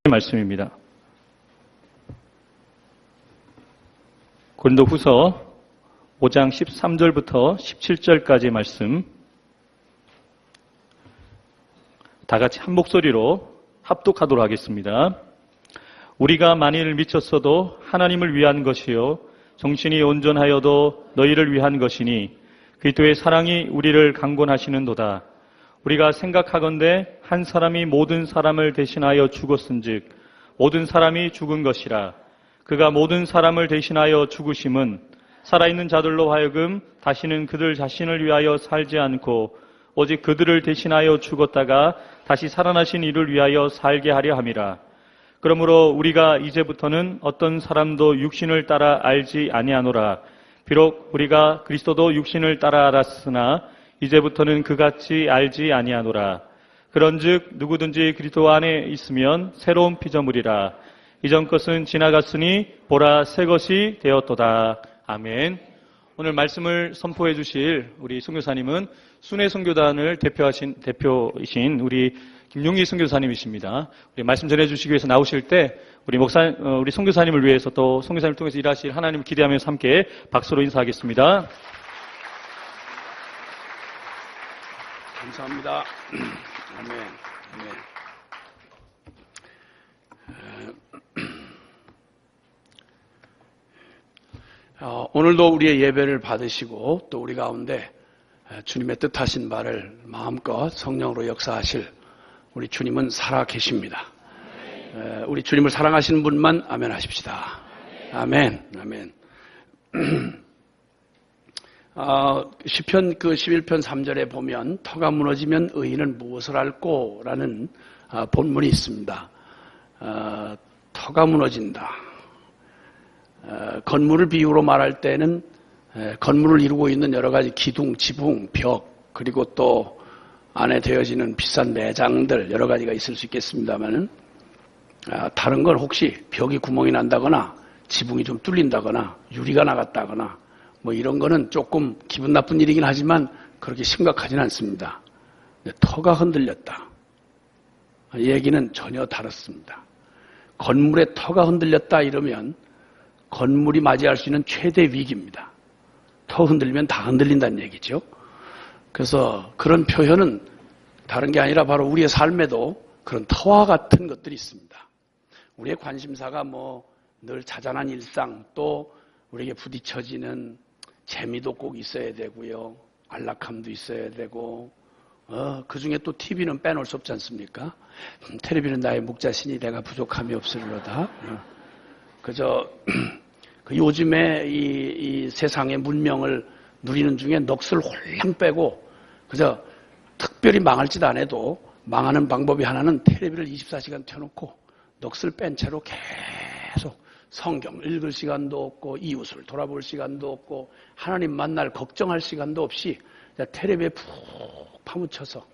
말씀입니다. 고린도후서 5장 13절부터 17절까지 말씀 다 같이 한 목소리로 합독하도록 하겠습니다. 우리가 만일 미쳤어도 하나님을 위한 것이요 정신이 온전하여도 너희를 위한 것이니 그리스도의 사랑이 우리를 강권하시는도다. 우리가 생각하건대 한 사람이 모든 사람을 대신하여 죽었은즉 모든 사람이 죽은 것이라. 그가 모든 사람을 대신하여 죽으심은 살아있는 자들로 하여금 다시는 그들 자신을 위하여 살지 않고 오직 그들을 대신하여 죽었다가 다시 살아나신 이를 위하여 살게 하려 함이라. 그러므로 우리가 이제부터는 어떤 사람도 육신을 따라 알지 아니하노라. 비록 우리가 그리스도도 육신을 따라 알았으나 이제부터는 그같이 알지 아니하노라. 그런즉 누구든지 그리스도 안에 있으면 새로운 피조물이라. 이전 것은 지나갔으니 보라 새 것이 되었도다. 아멘. 오늘 말씀을 선포해 주실 우리 선교사님은 순회 선교단을 대표이신 우리 김용희 선교사님이십니다. 우리 말씀 전해 주시기 위해서 나오실 때 우리 선교사님을 위해서 또 선교사님을 통해서 일하실 하나님을 기대하면서 함께 박수로 인사하겠습니다. 감사합니다. 아멘. 오늘도 우리의 예배를 받으시고 또 우리 가운데 주님의 뜻하신 바를 마음껏 성령으로 역사하실 우리 주님은 살아 계십니다. 우리 주님을 사랑하시는 분만 아멘 하십시다. 아멘. 시편 11편 3절에 보면 터가 무너지면 의인은 무엇을 할꼬? 라는 본문이 있습니다. 터가 무너진다. 건물을 비유로 말할 때는 건물을 이루고 있는 여러 가지 기둥, 지붕, 벽, 그리고 또 안에 되어지는 비싼 매장들 여러 가지가 있을 수 있겠습니다만은 다른 건 혹시 벽이 구멍이 난다거나 지붕이 좀 뚫린다거나 유리가 나갔다거나 뭐 이런 거는 조금 기분 나쁜 일이긴 하지만 그렇게 심각하진 않습니다. 터가 흔들렸다. 이 얘기는 전혀 다릅니다. 건물의 터가 흔들렸다 이러면 건물이 맞이할 수 있는 최대 위기입니다. 터 흔들리면 다 흔들린다는 얘기죠. 그래서 그런 표현은 다른 게 아니라 바로 우리의 삶에도 그런 터와 같은 것들이 있습니다. 우리의 관심사가 늘 자잘한 일상 또 우리에게 부딪혀지는 재미도 꼭 있어야 되고요. 안락함도 있어야 되고 그 중에 또 TV는 빼놓을 수 없지 않습니까? 텔레비는 나의 목자시니 내가 부족함이 없으리로다. 그저 요즘에 이 세상의 문명을 누리는 중에 넋을 홀랑 빼고 그저 특별히 망할 짓 안 해도 망하는 방법이 하나는 텔레비를 24시간 켜놓고 넋을 뺀 채로 계속 성경 읽을 시간도 없고 이웃을 돌아볼 시간도 없고 하나님 만날 걱정할 시간도 없이 텔레비에 푹 파묻혀서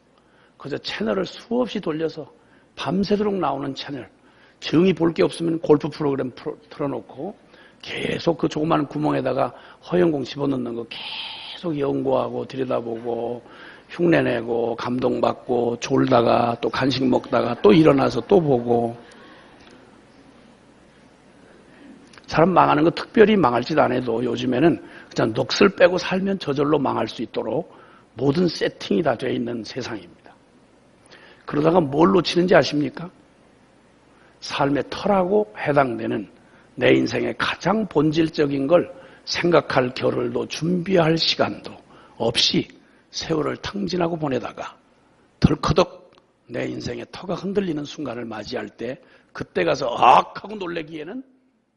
그저 채널을 수없이 돌려서 밤새도록 나오는 채널 정이 볼 게 없으면 골프 프로그램 틀어놓고 계속 그 조그마한 구멍에다가 허영공 집어넣는 거 계속 연구하고 들여다보고 흉내내고 감동받고 졸다가 또 간식 먹다가 또 일어나서 또 보고 사람 망하는 거 특별히 망할 짓 안 해도 요즘에는 그냥 넋을 빼고 살면 저절로 망할 수 있도록 모든 세팅이 다 되어 있는 세상입니다. 그러다가 뭘 놓치는지 아십니까? 삶의 터라고 해당되는 내 인생의 가장 본질적인 걸 생각할 겨를도 준비할 시간도 없이 세월을 탕진하고 보내다가 덜커덕 내 인생의 터가 흔들리는 순간을 맞이할 때 그때 가서 악 하고 놀래기에는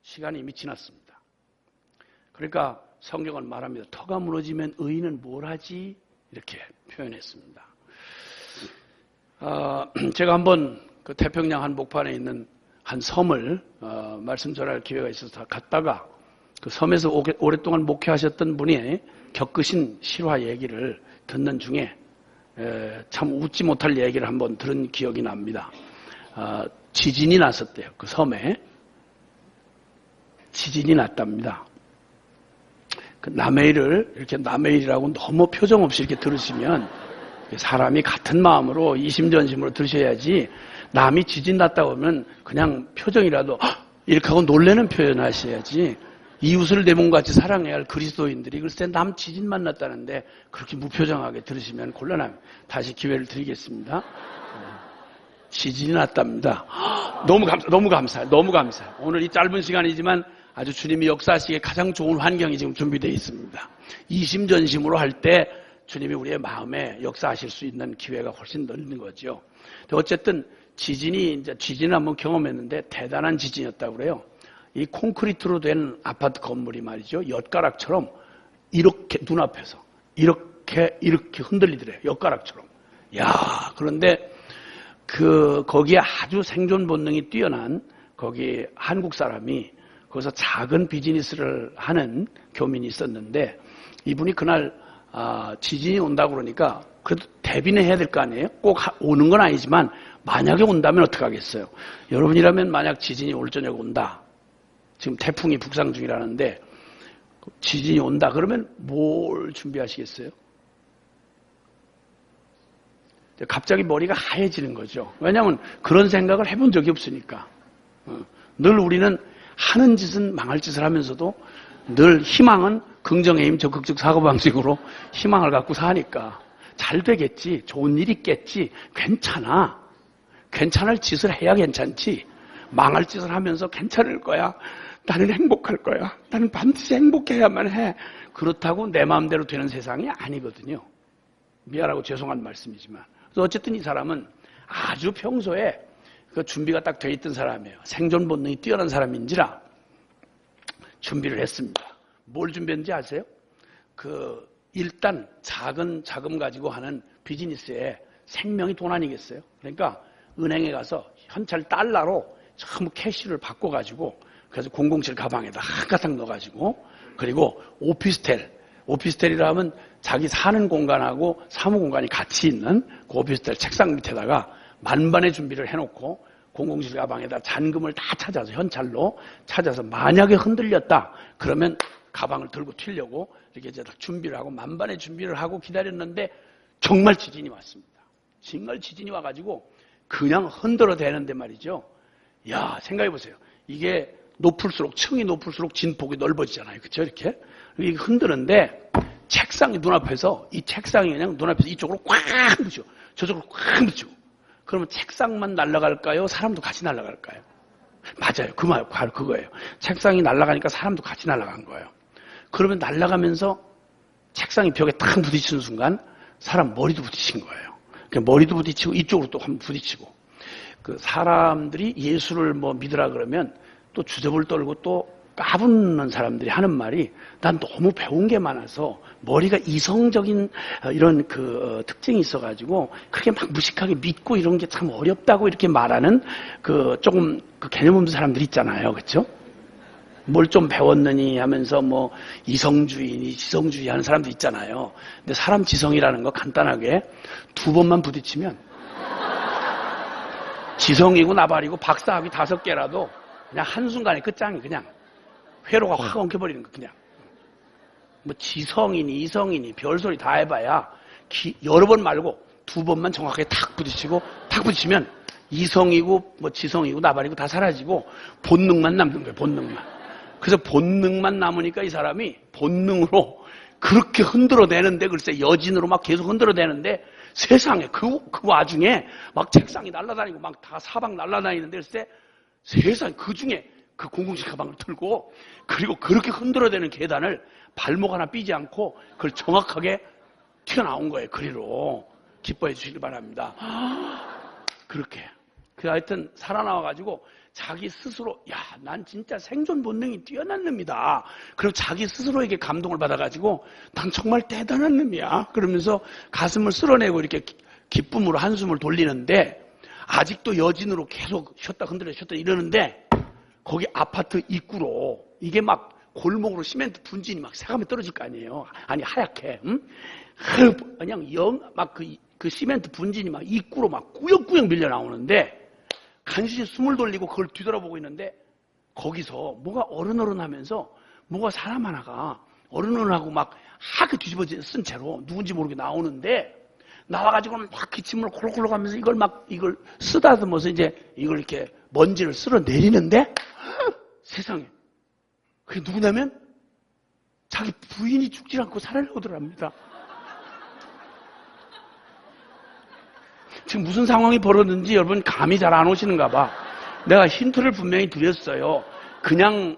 시간이 이미 지났습니다. 그러니까 성경은 말합니다. 터가 무너지면 의인은 뭘 하지? 이렇게 표현했습니다. 제가 한번 그 태평양 한복판에 있는 한 섬을 말씀 전할 기회가 있어서 갔다가 그 섬에서 오랫동안 목회하셨던 분이 겪으신 실화 얘기를 듣는 중에 참 웃지 못할 얘기를 한번 들은 기억이 납니다. 지진이 났었대요. 그 섬에 지진이 났답니다. 그 남해일을 이렇게 남해일이라고 너무 표정 없이 이렇게 들으시면 사람이 같은 마음으로 이심전심으로 들으셔야지 남이 지진 났다고 하면 그냥 표정이라도 이렇게 하고 놀라는 표현하셔야지 이웃을 내 몸같이 사랑해야 할 그리스도인들이 글쎄 남 지진만 났다는데 그렇게 무표정하게 들으시면 곤란합니다. 다시 기회를 드리겠습니다. 지진이 났답니다. 너무 감사해요. 너무 감사해요. 오늘 이 짧은 시간이지만 아주 주님이 역사하시기에 가장 좋은 환경이 지금 준비되어 있습니다. 이심전심으로 할 때 주님이 우리의 마음에 역사하실 수 있는 기회가 훨씬 넓은 거죠. 어쨌든 지진을 한번 경험했는데 대단한 지진이었다고 그래요. 이 콘크리트로 된 아파트 건물이 말이죠. 엿가락처럼 이렇게 눈앞에서 이렇게 흔들리더래요. 엿가락처럼. 야, 그런데 거기에 아주 생존 본능이 뛰어난 거기 한국 사람이 거기서 작은 비즈니스를 하는 교민이 있었는데 이분이 그날 지진이 온다고 그러니까 그래도 대비는 해야 될 거 아니에요? 꼭 오는 건 아니지만 만약에 온다면 어떡하겠어요? 여러분이라면 만약 지진이 올 저녁 온다. 지금 태풍이 북상 중이라는데 지진이 온다 그러면 뭘 준비하시겠어요? 갑자기 머리가 하얘지는 거죠. 왜냐하면 그런 생각을 해본 적이 없으니까. 늘 우리는 하는 짓은 망할 짓을 하면서도 늘 희망은 긍정의 힘, 적극적 사고방식으로 희망을 갖고 사니까 잘 되겠지, 좋은 일 있겠지, 괜찮아. 괜찮을 짓을 해야 괜찮지. 망할 짓을 하면서 괜찮을 거야. 나는 행복할 거야. 나는 반드시 행복해야만 해. 그렇다고 내 마음대로 되는 세상이 아니거든요. 미안하고 죄송한 말씀이지만. 그래서 어쨌든 이 사람은 아주 평소에 그 준비가 딱 돼 있던 사람이에요. 생존 본능이 뛰어난 사람인지라 준비를 했습니다. 뭘 준비했는지 아세요? 일단 작은 자금 가지고 하는 비즈니스에 생명이 돈 아니겠어요? 그러니까 은행에 가서 현찰 달러로 전부 캐시를 바꿔가지고 그래서 007 가방에다 한가닥 넣어가지고 그리고 오피스텔이라 하면 자기 사는 공간하고 사무 공간이 같이 있는 그 오피스텔 책상 밑에다가 만반의 준비를 해놓고 007 가방에다 잔금을 다 찾아서 현찰로 찾아서 만약에 흔들렸다 그러면 가방을 들고 튀려고 이렇게 이제 준비를 하고 만반의 준비를 하고 기다렸는데 정말 지진이 왔습니다. 정말 지진이 와가지고 그냥 흔들어대는데 말이죠. 야, 생각해보세요. 이게 층이 높을수록 진폭이 넓어지잖아요. 그쵸? 이렇게 흔드는데 책상이 눈앞에서 이 책상이 그냥 눈앞에서 이쪽으로 꽉 붙여 저쪽으로 꽉 붙여. 그러면 책상만 날아갈까요? 사람도 같이 날아갈까요? 맞아요. 그 말 바로 그거예요. 책상이 날아가니까 사람도 같이 날아간 거예요. 그러면 날아가면서 책상이 벽에 딱 부딪히는 순간 사람 머리도 부딪힌 거예요. 머리도 부딪히고 이쪽으로 또 한번 부딪히고 그 사람들이 예수를 믿으라 그러면 또 주접을 떨고 또 까부는 사람들이 하는 말이 난 너무 배운 게 많아서 머리가 이성적인 이런 특징이 있어가지고 그렇게 막 무식하게 믿고 이런 게 참 어렵다고 이렇게 말하는 조금 개념 없는 사람들 있잖아요. 그렇죠? 뭘 좀 배웠느니 하면서 이성주의니 지성주의 하는 사람도 있잖아요. 근데 사람 지성이라는 거 간단하게 2번만 부딪히면 지성이고 나발이고 박사학위 5개라도 그냥 한순간에 끝장이 그냥 회로가 확 엉켜버리는 거 그냥. 지성이니 이성이니 별소리 다 해봐야 여러 번 말고 2번만 정확하게 탁 부딪히면 이성이고 지성이고 나발이고 다 사라지고 본능만 남는 거예요. 본능만. 그래서 본능만 남으니까 이 사람이 본능으로 그렇게 흔들어대는데 글쎄 여진으로 막 계속 흔들어대는데 세상에 그 와중에 막 책상이 날아다니고 막 다 사방 날아다니는데 글쎄 세상에 그중에 그 007 가방을 들고 그리고 그렇게 흔들어대는 계단을 발목 하나 삐지 않고 그걸 정확하게 튀어나온 거예요. 그리로 기뻐해 주시기 바랍니다. 그렇게. 하여튼 살아나와가지고 자기 스스로 난 진짜 생존 본능이 뛰어난 놈이다. 그리고 자기 스스로에게 감동을 받아가지고 난 정말 대단한 놈이야. 그러면서 가슴을 쓸어내고 이렇게 기쁨으로 한숨을 돌리는데 아직도 여진으로 계속 쉬었다 흔들어 쉬었다 이러는데 거기 아파트 입구로 이게 막 골목으로 시멘트 분진이 막 새감에 떨어질 거 아니에요. 아니 하얗게 그냥 그 시멘트 분진이 막 입구로 막 꾸역꾸역 밀려 나오는데 간신히 숨을 돌리고 그걸 뒤돌아보고 있는데 거기서 뭐가 어른어른하면서 뭐가 사람 하나가 어른어른하고 막 하게 뒤집어져 쓴 채로 누군지 모르게 나오는데 나와가지고 막 기침을 콜록콜록 하면서 이걸 쓰다듬어서 이제 이걸 이렇게 먼지를 쓸어 내리는데 세상에. 그게 누구냐면 자기 부인이 죽지 않고 살아나오더랍니다. 지금 무슨 상황이 벌어졌는지 여러분 감이 잘 안 오시는가 봐. 내가 힌트를 분명히 드렸어요. 그냥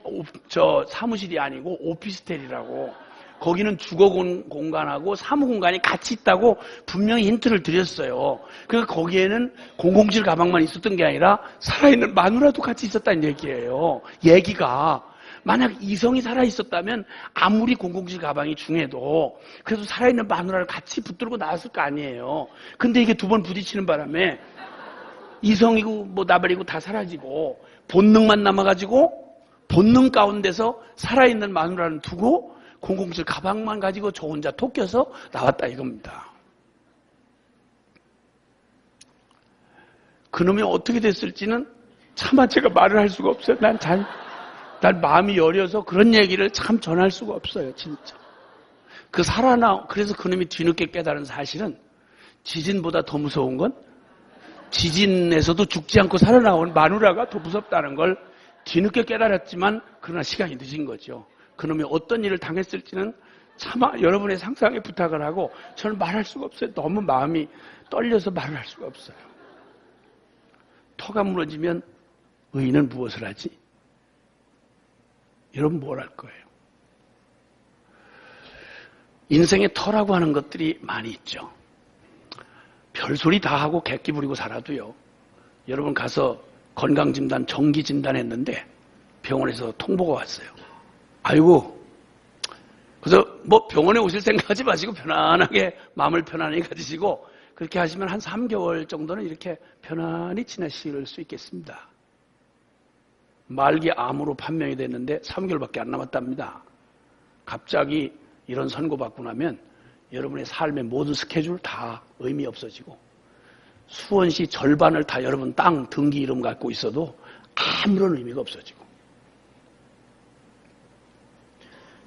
사무실이 아니고 오피스텔이라고. 거기는 주거 공간하고 사무 공간이 같이 있다고 분명히 힌트를 드렸어요. 그러니까 거기에는 007 가방만 있었던 게 아니라 살아있는 마누라도 같이 있었다는 얘기예요. 얘기가. 만약 이성이 살아있었다면 아무리 007 가방이 중해도 그래도 살아있는 마누라를 같이 붙들고 나왔을 거 아니에요. 근데 이게 두 번 부딪히는 바람에 이성이고 뭐 나발이고 다 사라지고 본능만 남아가지고 본능 가운데서 살아있는 마누라는 두고 007 가방만 가지고 저 혼자 토껴서 나왔다 이겁니다. 그놈이 어떻게 됐을지는 차마 제가 말을 할 수가 없어요. 난 마음이 여려서 그런 얘기를 참 전할 수가 없어요, 진짜. 그래서 그놈이 뒤늦게 깨달은 사실은 지진보다 더 무서운 건 지진에서도 죽지 않고 살아나온 마누라가 더 무섭다는 걸 뒤늦게 깨달았지만 그러나 시간이 늦은 거죠. 그놈이 어떤 일을 당했을지는 차마 여러분의 상상에 부탁을 하고 저는 말할 수가 없어요. 너무 마음이 떨려서 말을 할 수가 없어요. 터가 무너지면 의인은 무엇을 하지? 여러분 뭘 할 거예요? 인생의 터라고 하는 것들이 많이 있죠. 별소리 다 하고 객기 부리고 살아도요. 여러분 가서 건강진단, 정기진단 했는데 병원에서 통보가 왔어요. 아이고. 그래서 뭐 병원에 오실 생각하지 마시고 편안하게 마음을 편안히 가지시고 그렇게 하시면 한 3개월 정도는 이렇게 편안히 지내실 수 있겠습니다. 말기 암으로 판명이 됐는데 3개월밖에 안 남았답니다. 갑자기 이런 선고받고 나면 여러분의 삶의 모든 스케줄 다 의미 없어지고 수원시 절반을 다 여러분 땅 등기 이름 갖고 있어도 아무런 의미가 없어지고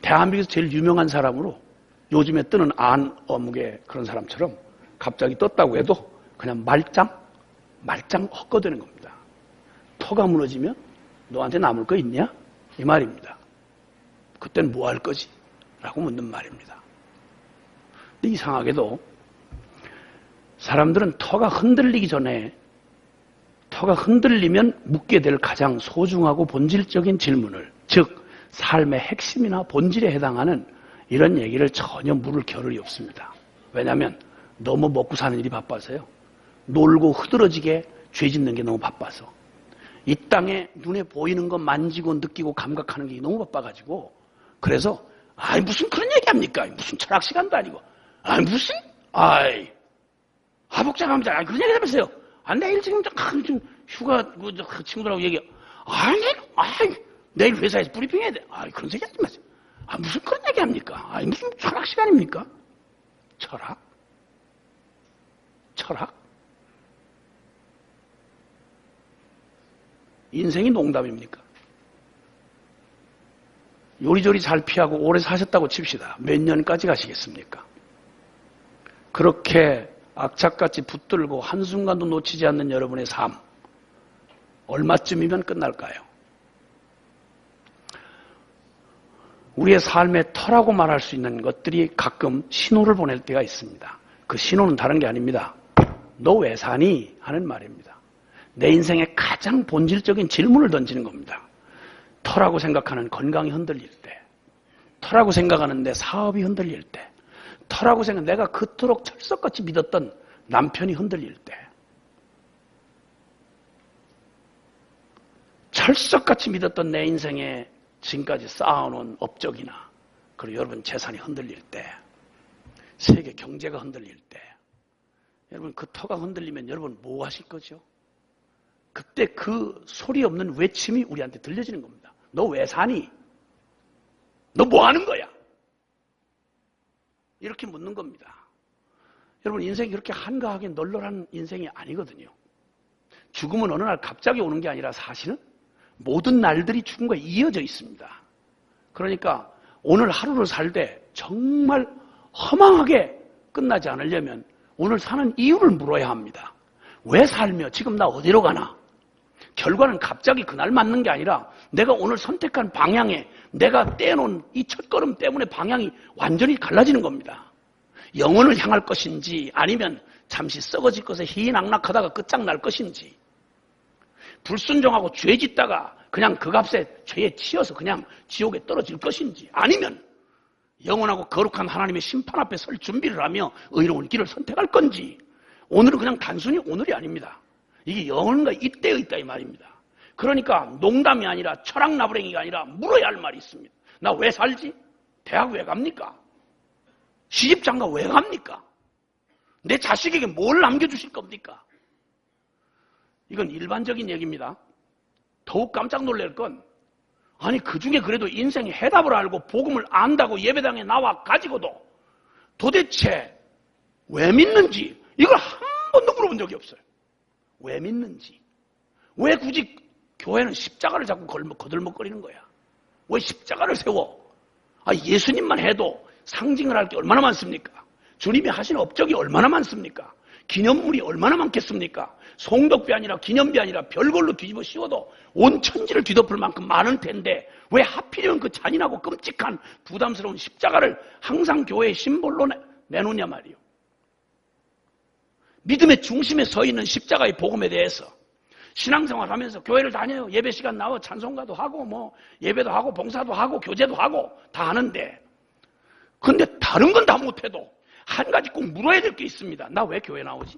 대한민국에서 제일 유명한 사람으로 요즘에 뜨는 안 어묵의 그런 사람처럼 갑자기 떴다고 해도 그냥 말짱 헛거되는 겁니다. 터가 무너지면 너한테 남을 거 있냐? 이 말입니다. 그땐 뭐 할 거지? 라고 묻는 말입니다. 근데 이상하게도 사람들은 터가 흔들리기 전에 터가 흔들리면 묻게 될 가장 소중하고 본질적인 질문을 즉 삶의 핵심이나 본질에 해당하는 이런 얘기를 전혀 물을 겨를이 없습니다. 왜냐하면 너무 먹고 사는 일이 바빠서요. 놀고 흐드러지게 죄 짓는 게 너무 바빠서 이 땅에 눈에 보이는 거 만지고 느끼고 감각하는 게 너무 바빠가지고 그래서 무슨 그런 얘기합니까? 무슨 철학 시간도 아니고 무슨 복잡합니다. 그런 얘기 해보세요. 내일 지금 좀 휴가 그 친구들하고 얘기 내일 회사에서 브리핑 해야 돼. 그런 얘기 하지 마세요. 무슨 그런 얘기 합니까? 무슨 철학 시간입니까? 철학? 인생이 농담입니까? 요리조리 잘 피하고 오래 사셨다고 칩시다. 몇 년까지 가시겠습니까? 그렇게 악착같이 붙들고 한순간도 놓치지 않는 여러분의 삶, 얼마쯤이면 끝날까요? 우리의 삶의 터라고 말할 수 있는 것들이 가끔 신호를 보낼 때가 있습니다. 그 신호는 다른 게 아닙니다. 너 왜 사니? 하는 말입니다. 내 인생의 가장 본질적인 질문을 던지는 겁니다. 터라고 생각하는 건강이 흔들릴 때, 터라고 생각하는 내 사업이 흔들릴 때, 터라고 생각 내가 그토록 철석같이 믿었던 남편이 흔들릴 때, 철석같이 믿었던 내 인생에 지금까지 쌓아놓은 업적이나 그리고 여러분 재산이 흔들릴 때, 세계 경제가 흔들릴 때, 여러분 그 터가 흔들리면 여러분 뭐 하실 거죠? 그때 그 소리 없는 외침이 우리한테 들려지는 겁니다. 너 왜 사니? 너 뭐 하는 거야? 이렇게 묻는 겁니다. 여러분 인생이 그렇게 한가하게 널널한 인생이 아니거든요. 죽음은 어느 날 갑자기 오는 게 아니라 사실은 모든 날들이 죽음과 이어져 있습니다. 그러니까 오늘 하루를 살 때 정말 허망하게 끝나지 않으려면 오늘 사는 이유를 물어야 합니다. 왜 살며 지금 나 어디로 가나? 결과는 갑자기 그날 맞는 게 아니라 내가 오늘 선택한 방향에 내가 떼놓은 이 첫걸음 때문에 방향이 완전히 갈라지는 겁니다. 영혼을 향할 것인지 아니면 잠시 썩어질 것에 희낙낙하다가 끝장날 것인지, 불순종하고 죄 짓다가 그냥 그 값에 죄에 치여서 그냥 지옥에 떨어질 것인지, 아니면 영원하고 거룩한 하나님의 심판 앞에 설 준비를 하며 의로운 길을 선택할 건지. 오늘은 그냥 단순히 오늘이 아닙니다. 이게 영혼과 이때의 있다 이 말입니다. 그러니까 농담이 아니라 철학나부랭이가 아니라 물어야 할 말이 있습니다. 나 왜 살지? 대학 왜 갑니까? 시집장가 왜 갑니까? 내 자식에게 뭘 남겨주실 겁니까? 이건 일반적인 얘기입니다. 더욱 깜짝 놀랄 건, 아니 그 중에 그래도 인생의 해답을 알고 복음을 안다고 예배당에 나와 가지고도 도대체 왜 믿는지 이걸 한 번도 물어본 적이 없어요. 왜 믿는지. 왜 굳이 교회는 십자가를 자꾸 거들먹거리는 거야? 왜 십자가를 세워? 예수님만 해도 상징을 할 게 얼마나 많습니까? 주님이 하신 업적이 얼마나 많습니까? 기념물이 얼마나 많겠습니까? 송덕비 아니라 기념비 아니라 별걸로 뒤집어 씌워도 온 천지를 뒤덮을 만큼 많을 텐데 왜 하필이면 그 잔인하고 끔찍한 부담스러운 십자가를 항상 교회의 심볼로 내놓냐 말이요. 믿음의 중심에 서 있는 십자가의 복음에 대해서 신앙생활 하면서 교회를 다녀요. 예배 시간 나와 찬송가도 하고 뭐 예배도 하고 봉사도 하고 교제도 하고 다 하는데, 근데 다른 건 다 못해도 한 가지 꼭 물어야 될 게 있습니다. 나 왜 교회 나오지?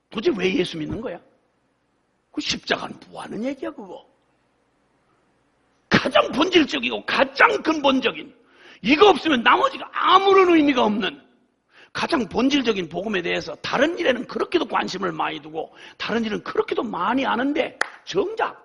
도대체 왜 예수 믿는 거야? 그 십자가는 뭐 하는 얘기야 그거? 가장 본질적이고 가장 근본적인, 이거 없으면 나머지가 아무런 의미가 없는 가장 본질적인 복음에 대해서 다른 일에는 그렇게도 관심을 많이 두고 다른 일은 그렇게도 많이 아는데 정작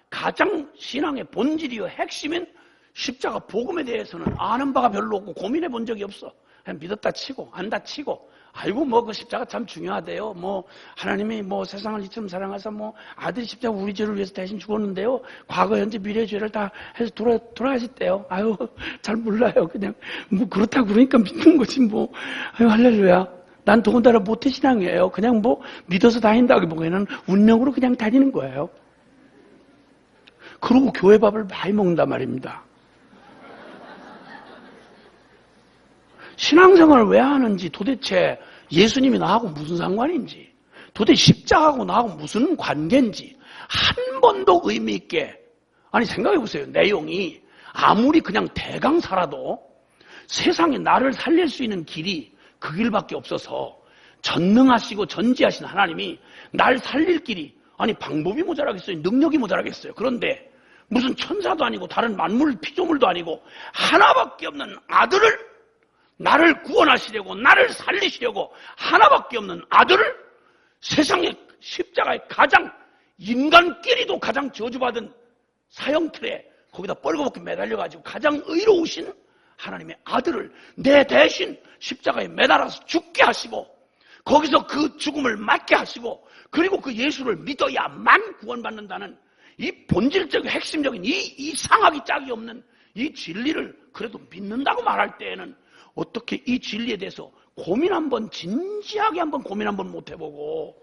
가장 신앙의 본질이요 핵심인 십자가 복음에 대해서는 아는 바가 별로 없고 고민해 본 적이 없어. 그냥 믿었다 치고 안다 치고, 아이고 뭐 그 십자가 참 중요하대요. 뭐 하나님이 뭐 세상을 이처럼 사랑하사 뭐 아들이 십자가 우리 죄를 위해서 대신 죽었는데요. 과거 현재 미래 죄를 다 해서 돌아가셨대요. 아유 잘 몰라요. 그냥 뭐 그렇다고 그러니까 믿는 거지 뭐. 아유 할렐루야. 난 더군다나 모태신앙이에요. 그냥 뭐 믿어서 다닌다기보다는 운명으로 그냥 다니는 거예요. 그러고 교회 밥을 많이 먹는단 말입니다. 신앙생활을 왜 하는지, 도대체 예수님이 나하고 무슨 상관인지, 도대체 십자가하고 나하고 무슨 관계인지 한 번도 의미 있게, 아니 생각해 보세요. 내용이 아무리 그냥 대강 살아도 세상에 나를 살릴 수 있는 길이 그 길밖에 없어서 전능하시고 전지하신 하나님이 날 살릴 길이, 아니 방법이 모자라겠어요? 능력이 모자라겠어요? 그런데 무슨 천사도 아니고 다른 만물 피조물도 아니고 하나밖에 없는 아들을, 나를 구원하시려고 나를 살리시려고 하나밖에 없는 아들을 세상의 십자가의 가장 인간끼리도 가장 저주받은 사형틀에 거기다 뻘겋게 매달려가지고 가장 의로우신 하나님의 아들을 내 대신 십자가에 매달아서 죽게 하시고 거기서 그 죽음을 맞게 하시고 그리고 그 예수를 믿어야만 구원받는다는 이 본질적인 핵심적인 이 이상하기 짝이 없는 이 진리를 그래도 믿는다고 말할 때에는 어떻게 이 진리에 대해서 고민 한번, 진지하게 한번 고민 한번 못 해보고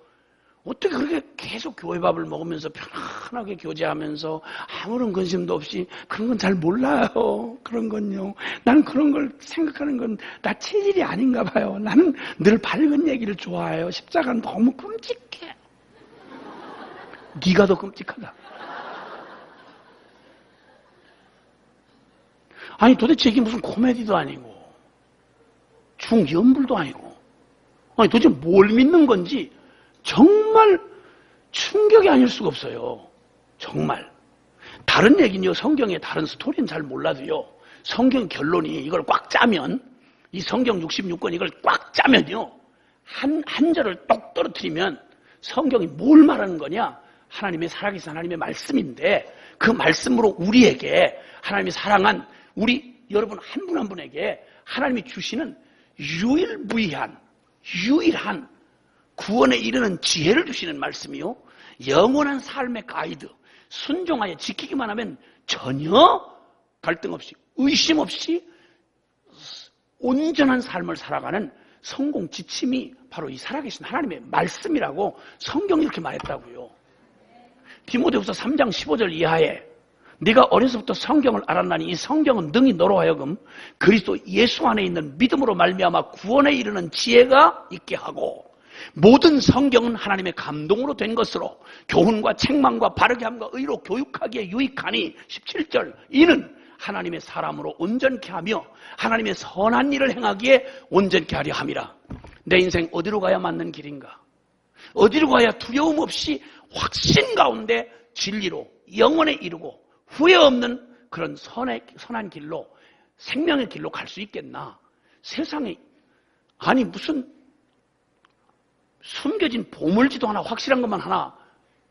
어떻게 그렇게 계속 교회 밥을 먹으면서 편안하게 교제하면서 아무런 근심도 없이, 그런 건 잘 몰라요. 그런 건요. 나는 그런 걸 생각하는 건 나 체질이 아닌가 봐요. 나는 늘 밝은 얘기를 좋아해요. 십자가는 너무 끔찍해. 네가 더 끔찍하다. 아니 도대체 이게 무슨 코미디도 아니고 중연불도 아니고, 아니 도대체 뭘 믿는 건지 정말 충격이 아닐 수가 없어요. 정말. 다른 얘기는요, 성경의 다른 스토리는 잘 몰라도요, 성경 결론이 이걸 꽉 짜면, 이 성경 66권 이걸 꽉 짜면요, 한 절을 똑 떨어뜨리면 성경이 뭘 말하는 거냐? 하나님의 살아계신 하나님의 말씀인데 그 말씀으로 우리에게 하나님이 사랑한 우리 여러분 한 분 한 분에게 하나님이 주시는 유일한 구원에 이르는 지혜를 주시는 말씀이요, 영원한 삶의 가이드, 순종하여 지키기만 하면 전혀 갈등 없이 의심 없이 온전한 삶을 살아가는 성공 지침이 바로 이 살아계신 하나님의 말씀이라고 성경이 이렇게 말했다고요. 디모데후서 3장 15절 이하에 네가 어려서부터 성경을 알았나니 이 성경은 능히 너로 하여금 그리스도 예수 안에 있는 믿음으로 말미암아 구원에 이르는 지혜가 있게 하고 모든 성경은 하나님의 감동으로 된 것으로 교훈과 책망과 바르게 함과 의로 교육하기에 유익하니 17절 이는 하나님의 사람으로 온전케 하며 하나님의 선한 일을 행하기에 온전케 하려 함이라. 내 인생 어디로 가야 맞는 길인가? 어디로 가야 두려움 없이 확신 가운데 진리로 영원에 이르고 후회 없는 그런 선한 길로 생명의 길로 갈 수 있겠나? 세상에 아니 무슨 숨겨진 보물지도 하나 확실한 것만 하나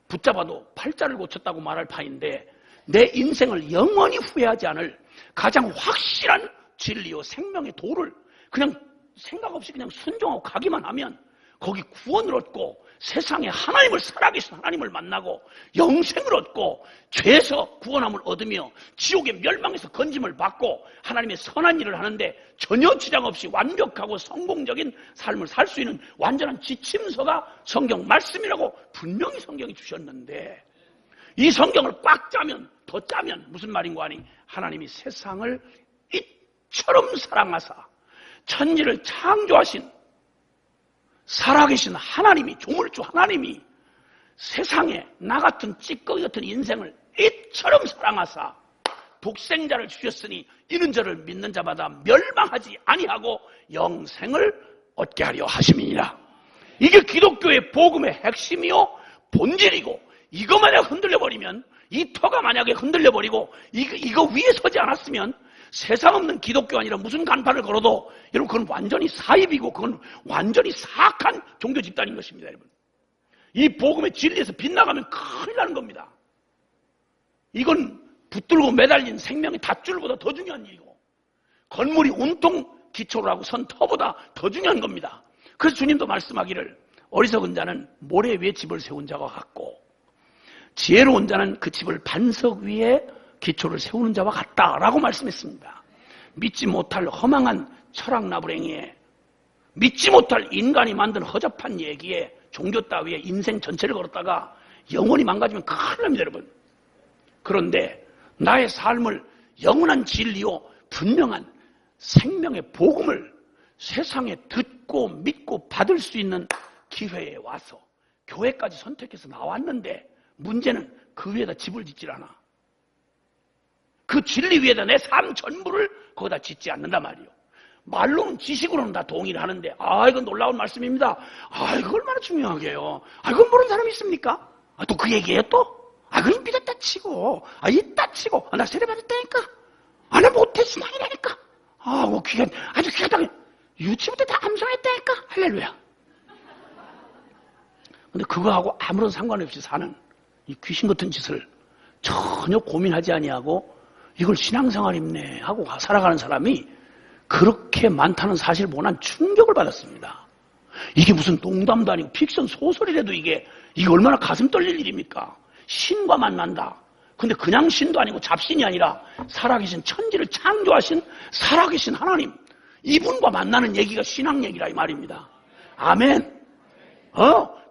붙잡아도 팔자를 고쳤다고 말할 파인데 내 인생을 영원히 후회하지 않을 가장 확실한 진리요 생명의 도를 그냥 생각 없이 그냥 순종하고 가기만 하면 거기 구원을 얻고 세상에 하나님을 살아계신 하나님을 만나고 영생을 얻고 죄에서 구원함을 얻으며 지옥의 멸망에서 건짐을 받고 하나님의 선한 일을 하는데 전혀 지장 없이 완벽하고 성공적인 삶을 살 수 있는 완전한 지침서가 성경 말씀이라고 분명히 성경이 주셨는데 이 성경을 꽉 짜면 더 짜면 무슨 말인가 하니 하나님이 세상을 이처럼 사랑하사 천지를 창조하신 살아계신 하나님이 조물주 하나님이 세상에 나 같은 찌꺼기 같은 인생을 이처럼 사랑하사 독생자를 주셨으니 이는 저를 믿는 자마다 멸망하지 아니하고 영생을 얻게 하려 하심이니라. 이게 기독교의 복음의 핵심이요 본질이고 이거 만약 흔들려버리면 이 터가 만약에 흔들려버리고 이거 위에 서지 않았으면 세상 없는 기독교 아니라 무슨 간판을 걸어도 여러분 그건 완전히 사입이고 그건 완전히 사악한 종교 집단인 것입니다. 여러분 이 복음의 진리에서 빗나가면 큰일 나는 겁니다. 이건 붙들고 매달린 생명의 닷줄보다 더 중요한 일이고 건물이 온통 기초를 하고 선 터보다 더 중요한 겁니다. 그래서 주님도 말씀하기를 어리석은 자는 모래 위에 집을 세운 자와 같고 지혜로운 자는 그 집을 반석 위에 기초를 세우는 자와 같다라고 말씀했습니다. 믿지 못할 허망한 철학 나부랭이에 믿지 못할 인간이 만든 허접한 얘기에 종교 따위에 인생 전체를 걸었다가 영원히 망가지면 큰일 납니다. 여러분. 그런데 나의 삶을 영원한 진리요 분명한 생명의 복음을 세상에 듣고 믿고 받을 수 있는 기회에 와서 교회까지 선택해서 나왔는데 문제는 그 위에다 집을 짓질 않아. 그 진리 위에다 내 삶 전부를 거기다 짓지 않는단 말이에요. 말로는 지식으로는 다 동의를 하는데 이건 놀라운 말씀입니다. 이거 얼마나 중요하게 해요. 이건 모르는 사람이 있습니까? 또 그 얘기예요 또? 그럼 믿었다 치고 있다 치고 나 세례 받았다니까 나 못해 신앙이라니까 귀한 아주 귀하다고 유치부터 다 암송했다니까 할렐루야. 근데 그거하고 아무런 상관없이 사는 이 귀신 같은 짓을 전혀 고민하지 아니하고 이걸 신앙생활이네 하고 살아가는 사람이 그렇게 많다는 사실 보고 난 충격을 받았습니다. 이게 무슨 농담도 아니고 픽션 소설이라도 이게 얼마나 가슴 떨릴 일입니까? 신과 만난다. 근데 그냥 신도 아니고 잡신이 아니라 살아계신 천지를 창조하신 살아계신 하나님 이분과 만나는 얘기가 신앙 얘기라 이 말입니다. 아멘.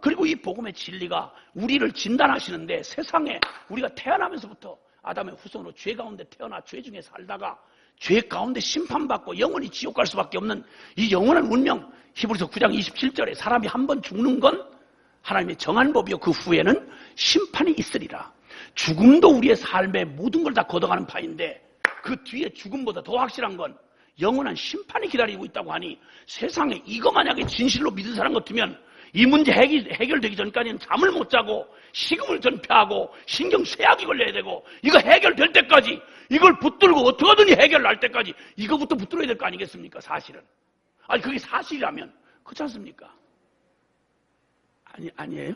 그리고 이 복음의 진리가 우리를 진단하시는데 세상에 우리가 태어나면서부터 아담의 후손으로 죄 가운데 태어나 죄 중에 살다가 죄 가운데 심판받고 영원히 지옥 갈 수밖에 없는 이 영원한 운명 히브리서 9장 27절에 사람이 한 번 죽는 건 하나님의 정한 법이요 그 후에는 심판이 있으리라. 죽음도 우리의 삶의 모든 걸 다 걷어가는 파인데 그 뒤에 죽음보다 더 확실한 건 영원한 심판이 기다리고 있다고 하니 세상에 이거 만약에 진실로 믿은 사람 같으면 이 문제 해결되기 전까지는 잠을 못 자고 식음을 전폐하고 신경 쇠약이 걸려야 되고 이거 해결될 때까지 이걸 붙들고 어떻게든 해결 날 때까지 이거부터 붙들어야 될 거 아니겠습니까? 사실은. 그게 사실이라면 그렇지 않습니까? 아니에요?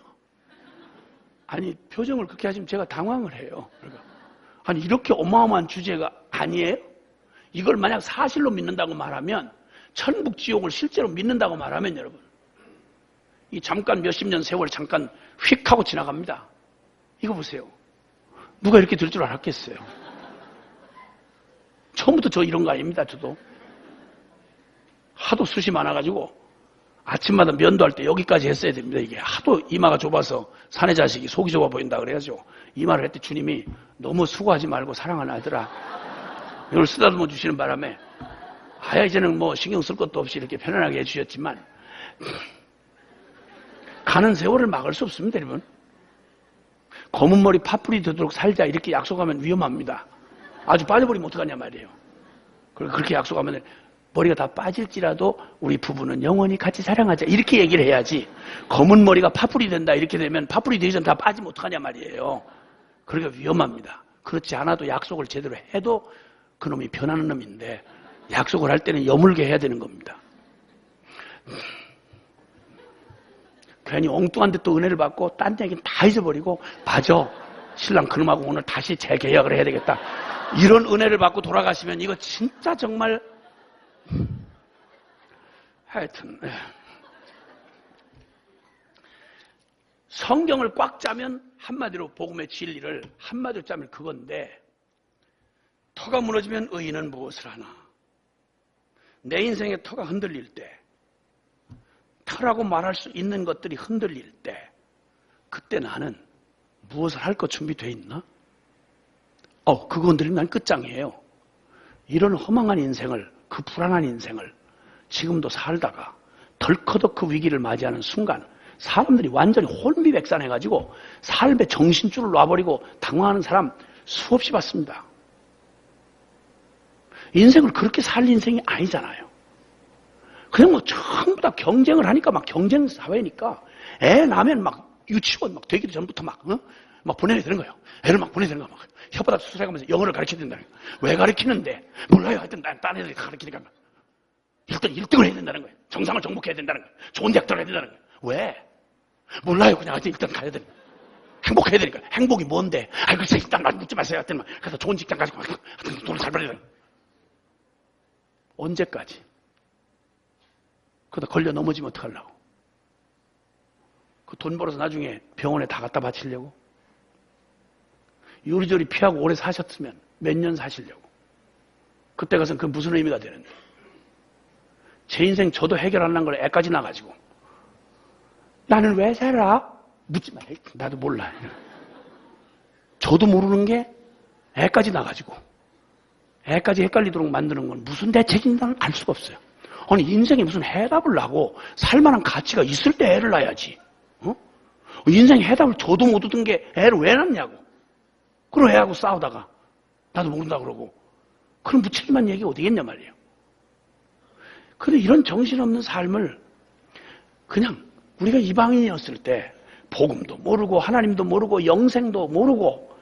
표정을 그렇게 하시면 제가 당황을 해요. 그러니까 이렇게 어마어마한 주제가 아니에요? 이걸 만약 사실로 믿는다고 말하면 천국 지옥을 실제로 믿는다고 말하면 여러분 이 잠깐 몇십 년 세월 잠깐 휙 하고 지나갑니다. 이거 보세요. 누가 이렇게 될 줄 알았겠어요? 처음부터 저 이런 거 아닙니다. 저도. 하도 숱이 많아가지고 아침마다 면도할 때 여기까지 했어야 됩니다. 이게 하도 이마가 좁아서 사내 자식이 속이 좁아 보인다 그래가지고 이마를 할 때 주님이 너무 수고하지 말고 사랑하는 아들아 이걸 쓰다듬어 주시는 바람에 이제는 뭐 신경 쓸 것도 없이 이렇게 편안하게 해주셨지만 가는 세월을 막을 수 없습니다, 여러분. 검은 머리 파뿌리 되도록 살자 이렇게 약속하면 위험합니다. 아주 빠져버리면 어떡하냐 말이에요. 그렇게 약속하면 머리가 다 빠질지라도 우리 부부는 영원히 같이 사랑하자 이렇게 얘기를 해야지 검은 머리가 파뿌리 된다 이렇게 되면 파뿌리 되기 전에 다 빠지면 어떡하냐 말이에요. 그러니까 위험합니다. 그렇지 않아도 약속을 제대로 해도 그놈이 변하는 놈인데 약속을 할 때는 여물게 해야 되는 겁니다. 괜히 엉뚱한 데 또 은혜를 받고 딴 얘기는 다 잊어버리고 맞아 신랑 그놈하고 오늘 다시 재계약을 해야 되겠다 이런 은혜를 받고 돌아가시면 이거 진짜 정말 하여튼 성경을 꽉 짜면 한마디로 복음의 진리를 한마디로 짜면 그건데 터가 무너지면 의인은 무엇을 하나? 내 인생의 터가 흔들릴 때 터라고 말할 수 있는 것들이 흔들릴 때 그때 나는 무엇을 할 것 준비되어 있나? 그거 흔들리면 난 끝장이에요. 이런 허망한 인생을 그 불안한 인생을 지금도 살다가 덜커덕 그 위기를 맞이하는 순간 사람들이 완전히 혼비백산해가지고 삶의 정신줄을 놔버리고 당황하는 사람 수없이 봤습니다. 인생을 그렇게 살 인생이 아니잖아요. 그냥 뭐 전부 다 경쟁을 하니까 막 경쟁 사회니까 애 낳으면 막 유치원 막 되기도 전부터 막 보내야 되는 거예요. 애를 막 보내야 되는 거야. 막 혓바닥 수술해가면서 영어를 가르쳐야 된다는 거예요. 왜 가르치는데? 몰라요. 하여튼 난 딴 애들이 가르치니까 1등을 해야 된다는 거예요. 정상을 정복해야 된다는 거예요. 좋은 대학 들어가야 된다는 거예요. 왜? 몰라요. 그냥 하여튼 일단 가야 되는 거예요. 행복해야 되니까. 행복이 뭔데? 글쎄 일단 나 묻지 마세요. 하여튼 그래서 좋은 직장 가지고 하여튼 돈을 잘 벌어야 되는 거예요. 언제까지? 그러다 걸려 넘어지면 어떡하려고? 그 돈 벌어서 나중에 병원에 다 갖다 바치려고? 요리조리 피하고 오래 사셨으면 몇 년 사시려고? 그때 가서는 그 무슨 의미가 되는데? 제 인생 저도 해결 안 한 걸 애까지 나가지고 나는 왜 살아? 묻지 마. 나도 몰라. 저도 모르는 게 애까지 나가지고 애까지 헷갈리도록 만드는 건 무슨 대책인지는 알 수가 없어요. 아니 인생에 무슨 해답을 나고 살만한 가치가 있을 때 애를 낳아야지. 인생 해답을 저도 못 얻은 게 애를 왜 낳냐고. 그럼 애하고 싸우다가 나도 모른다 그러고 그럼 무책임한 얘기 어디겠냐 말이에요. 그런데 이런 정신없는 삶을 그냥 우리가 이방인이었을 때 복음도 모르고 하나님도 모르고 영생도 모르고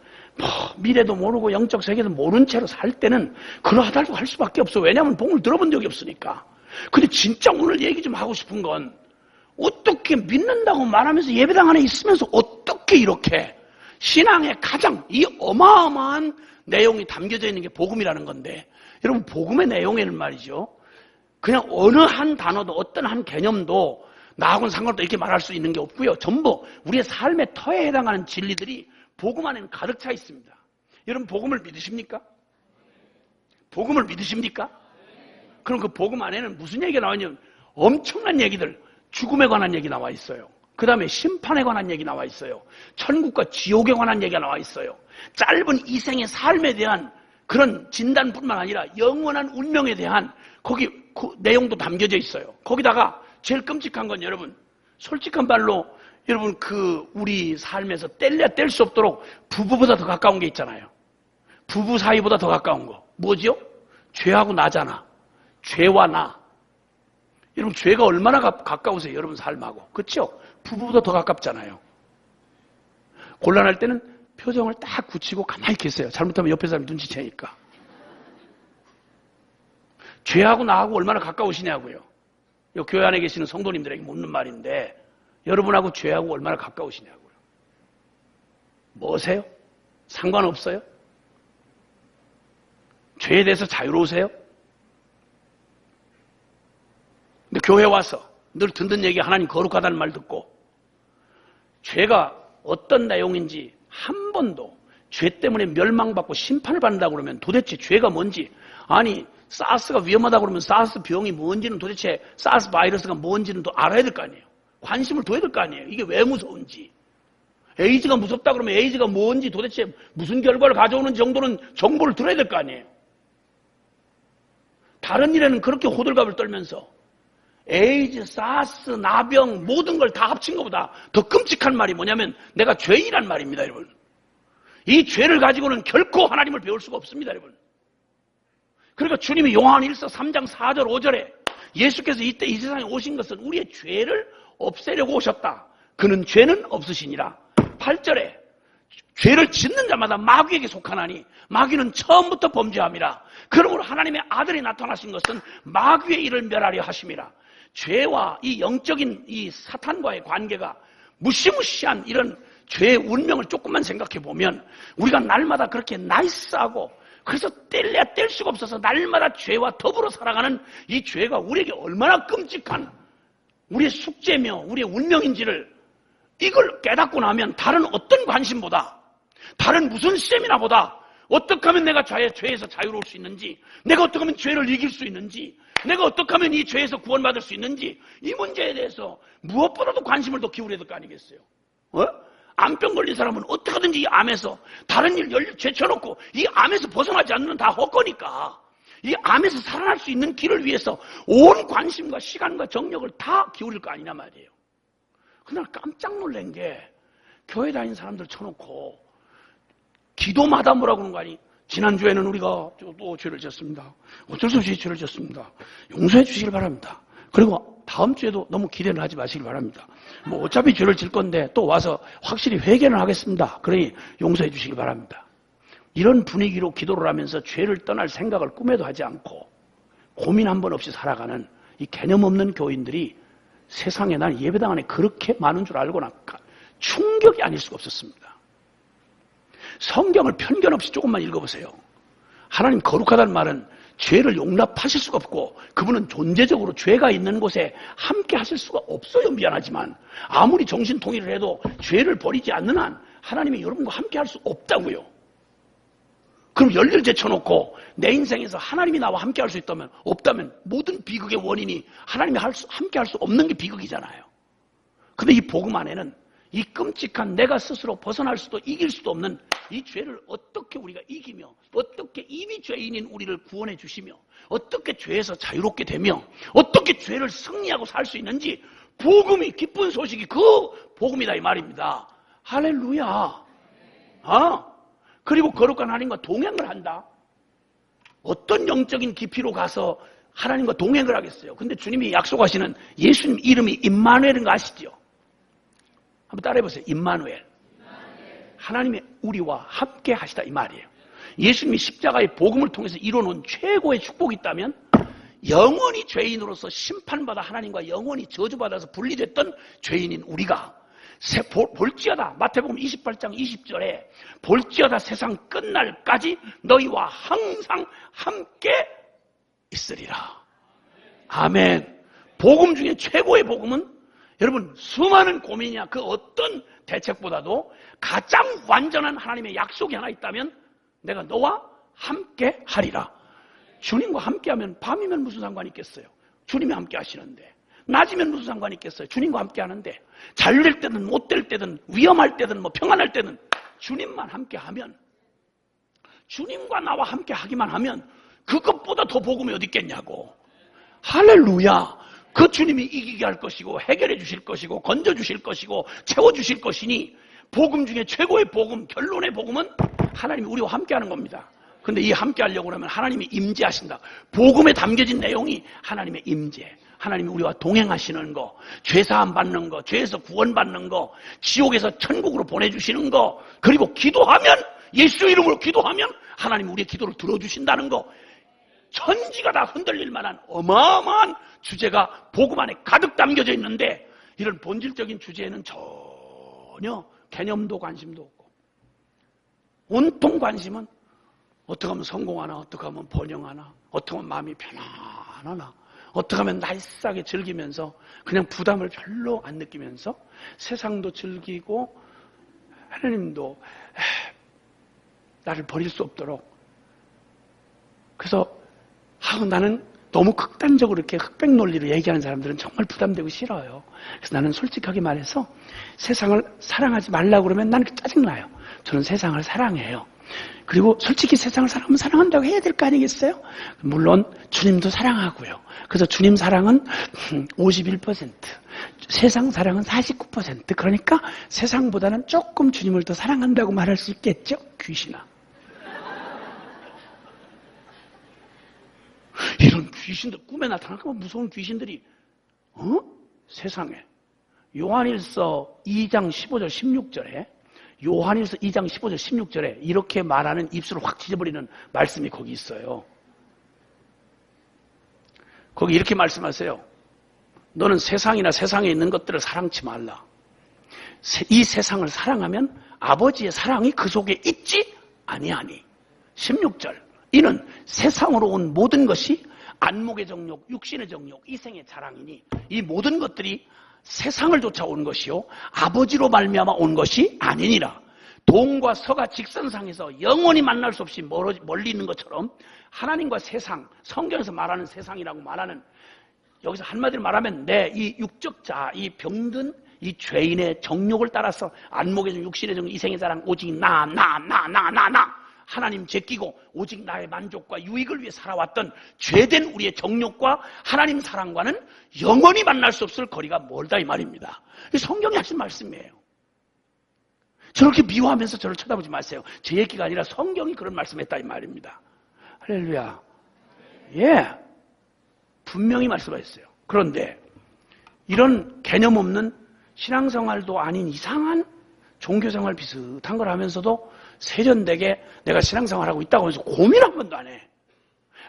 미래도 모르고 영적 세계도 모른 채로 살 때는 그러하다고 할 수밖에 없어. 왜냐하면 복음을 들어본 적이 없으니까. 근데 진짜 오늘 얘기 좀 하고 싶은 건 어떻게 믿는다고 말하면서 예배당 안에 있으면서 어떻게 이렇게 신앙의 가장 이 어마어마한 내용이 담겨져 있는 게 복음이라는 건데 여러분 복음의 내용에는 말이죠. 그냥 어느 한 단어도 어떤 한 개념도 나하고는 상관없다 이렇게 말할 수 있는 게 없고요. 전부 우리의 삶의 터에 해당하는 진리들이 복음 안에는 가득 차 있습니다. 여러분 복음을 믿으십니까? 복음을 믿으십니까? 그럼 그 복음 안에는 무슨 얘기가 나와있냐면 엄청난 얘기들 죽음에 관한 얘기 나와 있어요. 그 다음에 심판에 관한 얘기 나와 있어요. 천국과 지옥에 관한 얘기가 나와 있어요. 짧은 이 생의 삶에 대한 그런 진단뿐만 아니라 영원한 운명에 대한 거기 그 내용도 담겨져 있어요. 거기다가 제일 끔찍한 건 여러분 솔직한 말로 여러분 그 우리 삶에서 뗄래야 뗄 수 없도록 부부보다 더 가까운 게 있잖아요. 부부 사이보다 더 가까운 거 뭐죠? 죄하고 나잖아. 죄와 나. 여러분 죄가 얼마나 가까우세요? 여러분 삶하고. 그렇죠? 부부보다 더 가깝잖아요. 곤란할 때는 표정을 딱 굳히고 가만히 계세요. 잘못하면 옆에 사람이 눈치채니까. 죄하고 나하고 얼마나 가까우시냐고요. 이 교회 안에 계시는 성도님들에게 묻는 말인데 여러분하고 죄하고 얼마나 가까우시냐고요. 뭐세요? 상관없어요? 죄에 대해서 자유로우세요? 근데 교회 와서 늘 듣는 얘기 하나님 거룩하다는 말 듣고 죄가 어떤 내용인지 한 번도 죄 때문에 멸망받고 심판을 받는다고 그러면 도대체 죄가 뭔지 아니 사스가 위험하다고 그러면 사스 병이 뭔지는 도대체 사스 바이러스가 뭔지는 또 알아야 될 거 아니에요. 관심을 둬야 될 거 아니에요. 이게 왜 무서운지. 에이즈가 무섭다 그러면 에이즈가 뭔지 도대체 무슨 결과를 가져오는 정도는 정보를 들어야 될 거 아니에요. 다른 일에는 그렇게 호들갑을 떨면서 에이즈, 사스, 나병 모든 걸 다 합친 것보다 더 끔찍한 말이 뭐냐면 내가 죄인이란 말입니다, 여러분. 이 죄를 가지고는 결코 하나님을 배울 수가 없습니다, 여러분. 그러니까 주님이 요한 1서 3장 4절 5절에 예수께서 이때 이 세상에 오신 것은 우리의 죄를 없애려고 오셨다. 그는 죄는 없으시니라. 8절에 죄를 짓는 자마다 마귀에게 속하나니 마귀는 처음부터 범죄함이라. 그러므로 하나님의 아들이 나타나신 것은 마귀의 일을 멸하려 하심이라. 죄와 이 영적인 이 사탄과의 관계가 무시무시한 이런 죄의 운명을 조금만 생각해 보면 우리가 날마다 그렇게 나이스하고 그래서 뗄래야 뗄 수가 없어서 날마다 죄와 더불어 살아가는 이 죄가 우리에게 얼마나 끔찍한 우리의 숙제며 우리의 운명인지를 이걸 깨닫고 나면 다른 어떤 관심보다 다른 무슨 세미나보다 어떻게 하면 내가 죄에서 자유로울 수 있는지, 내가 어떻게 하면 죄를 이길 수 있는지, 내가 어떻게 하면 이 죄에서 구원받을 수 있는지 이 문제에 대해서 무엇보다도 관심을 더 기울여야 될 거 아니겠어요? 암병 걸린 사람은 어떻게든지 이 암에서 다른 일 제쳐놓고 이 암에서 벗어나지 않는 다 헛거니까 이 암에서 살아날 수 있는 길을 위해서 온 관심과 시간과 정력을 다 기울일 거 아니냐 말이에요. 그날 깜짝 놀란 게 교회 다니는 사람들 쳐놓고 기도마다 뭐라고 그러는 거 아니? 지난주에는 우리가 또 죄를 졌습니다. 어쩔 수 없이 죄를 졌습니다. 용서해 주시길 바랍니다. 그리고 다음 주에도 너무 기대를 하지 마시길 바랍니다. 뭐 어차피 죄를 질 건데 또 와서 확실히 회개는 하겠습니다. 그러니 용서해 주시길 바랍니다. 이런 분위기로 기도를 하면서 죄를 떠날 생각을 꿈에도 하지 않고 고민 한 번 없이 살아가는 이 개념 없는 교인들이 세상에 난 예배당 안에 그렇게 많은 줄 알고 나니까 충격이 아닐 수가 없었습니다. 성경을 편견 없이 조금만 읽어보세요. 하나님 거룩하다는 말은 죄를 용납하실 수가 없고 그분은 존재적으로 죄가 있는 곳에 함께 하실 수가 없어요. 미안하지만 아무리 정신통일을 해도 죄를 버리지 않는 한 하나님이 여러분과 함께 할 수 없다고요. 그럼 열일 제쳐놓고 내 인생에서 하나님이 나와 함께 할 수 있다면 없다면 모든 비극의 원인이 하나님이 함께 할 수 없는 게 비극이잖아요. 근데 이 복음 안에는 이 끔찍한 내가 스스로 벗어날 수도 이길 수도 없는 이 죄를 어떻게 우리가 이기며 어떻게 이미 죄인인 우리를 구원해 주시며 어떻게 죄에서 자유롭게 되며 어떻게 죄를 승리하고 살 수 있는지 복음이 기쁜 소식이 그 복음이다 이 말입니다. 할렐루야. 그리고 거룩한 하나님과 동행을 한다. 어떤 영적인 깊이로 가서 하나님과 동행을 하겠어요. 근데 주님이 약속하시는 예수님 이름이 임마누엘인 거 아시죠? 한번 따라해보세요. 임마누엘. 하나님의 우리와 함께 하시다 이 말이에요. 예수님이 십자가의 복음을 통해서 이뤄놓은 최고의 축복이 있다면 영원히 죄인으로서 심판받아 하나님과 영원히 저주받아서 분리됐던 죄인인 우리가 볼지어다 마태복음 28장 20절에 볼지어다 세상 끝날까지 너희와 항상 함께 있으리라. 아멘. 복음 중에 최고의 복음은 여러분 수많은 고민이나 그 어떤 대책보다도 가장 완전한 하나님의 약속이 하나 있다면 내가 너와 함께 하리라. 주님과 함께하면 밤이면 무슨 상관이 있겠어요? 주님이 함께 하시는데 낮이면 무슨 상관이 있겠어요? 주님과 함께 하는데 잘 될 때든 못 될 때든 위험할 때든 뭐 평안할 때든 주님만 함께 하면 주님과 나와 함께 하기만 하면 그것보다 더 복음이 어디 있겠냐고. 할렐루야. 그 주님이 이기게 할 것이고 해결해 주실 것이고 건져 주실 것이고 채워 주실 것이니 복음 중에 최고의 복음, 결론의 복음은 하나님이 우리와 함께하는 겁니다. 근데 이 함께하려고 하면 하나님이 임재하신다. 복음에 담겨진 내용이 하나님의 임재, 하나님이 우리와 동행하시는 거, 죄사함 받는 거, 죄에서 구원받는 거, 지옥에서 천국으로 보내주시는 거, 그리고 기도하면 예수 이름으로 기도하면 하나님이 우리의 기도를 들어주신다는 거, 천지가 다 흔들릴 만한 어마어마한 주제가 복음 안에 가득 담겨져 있는데 이런 본질적인 주제에는 전혀 개념도 관심도 없고 온통 관심은 어떻게 하면 성공하나, 어떻게 하면 번영하나, 어떻게 하면 마음이 편안하나, 어떻게 하면 나이스하게 즐기면서 그냥 부담을 별로 안 느끼면서 세상도 즐기고 하나님도 나를 버릴 수 없도록. 그래서 나는 너무 극단적으로 이렇게 흑백 논리로 얘기하는 사람들은 정말 부담되고 싫어요. 그래서 나는 솔직하게 말해서 세상을 사랑하지 말라고 그러면 나는 짜증나요. 저는 세상을 사랑해요. 그리고 솔직히 세상을 사랑하면 사랑한다고 해야 될 거 아니겠어요? 물론 주님도 사랑하고요. 그래서 주님 사랑은 51%, 세상 사랑은 49%. 그러니까 세상보다는 조금 주님을 더 사랑한다고 말할 수 있겠죠? 귀신아. 이런 귀신들, 꿈에 나타나면 무서운 귀신들이 세상에 요한일서 2장 15절 16절에 요한일서 2장 15절 16절에 이렇게 말하는 입술을 확 찢어버리는 말씀이 거기 있어요. 거기 이렇게 말씀하세요. 너는 세상이나 세상에 있는 것들을 사랑치 말라. 이 세상을 사랑하면 아버지의 사랑이 그 속에 있지 아니하니. 16절. 이는 세상으로 온 모든 것이 안목의 정욕, 육신의 정욕, 이생의 자랑이니 이 모든 것들이 세상을 쫓아온 것이요 아버지로 말미암아 온 것이 아니니라. 동과 서가 직선상에서 영원히 만날 수 없이 멀리 있는 것처럼 하나님과 세상, 성경에서 말하는 세상이라고 말하는, 여기서 한마디로 말하면 내 이 육적 자, 이 병든 이 죄인의 정욕을 따라서 안목의 정욕, 육신의 정욕, 이생의 자랑, 오직 나 하나님 제끼고 오직 나의 만족과 유익을 위해 살아왔던 죄된 우리의 정욕과 하나님 사랑과는 영원히 만날 수 없을 거리가 멀다 이 말입니다. 성경이 하신 말씀이에요. 저렇게 미워하면서 저를 쳐다보지 마세요. 제 얘기가 아니라 성경이 그런 말씀했다 이 말입니다. 할렐루야. 예, 분명히 말씀하셨어요. 그런데 이런 개념 없는 신앙생활도 아닌 이상한 종교생활 비슷한 걸 하면서도 세련되게 내가 신앙생활하고 있다고 해서 고민 한 번도 안 해.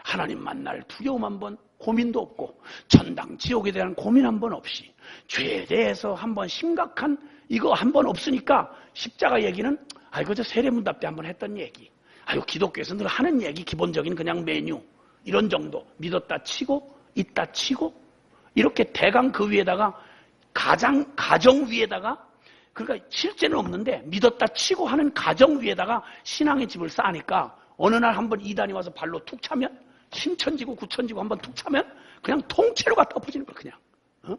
하나님 만날 두려움 한 번, 고민도 없고 천당, 지옥에 대한 고민 한 번 없이 죄에 대해서 한 번 심각한 이거 한 번 없으니까 십자가 얘기는 아이고 저 세례문답 때 한 번 했던 얘기, 아이고 기독교에서 늘 하는 얘기, 기본적인 그냥 메뉴 이런 정도 믿었다 치고 있다 치고 이렇게 대강 그 위에다가 가정 위에다가, 그러니까 실제는 없는데 믿었다 치고 하는 가정 위에다가 신앙의 집을 쌓으니까 어느 날 한번 이단이 와서 발로 툭 차면, 신천지고 구천지고 한번 툭 차면 그냥 통째로 갖다 엎어지는 거야 그냥.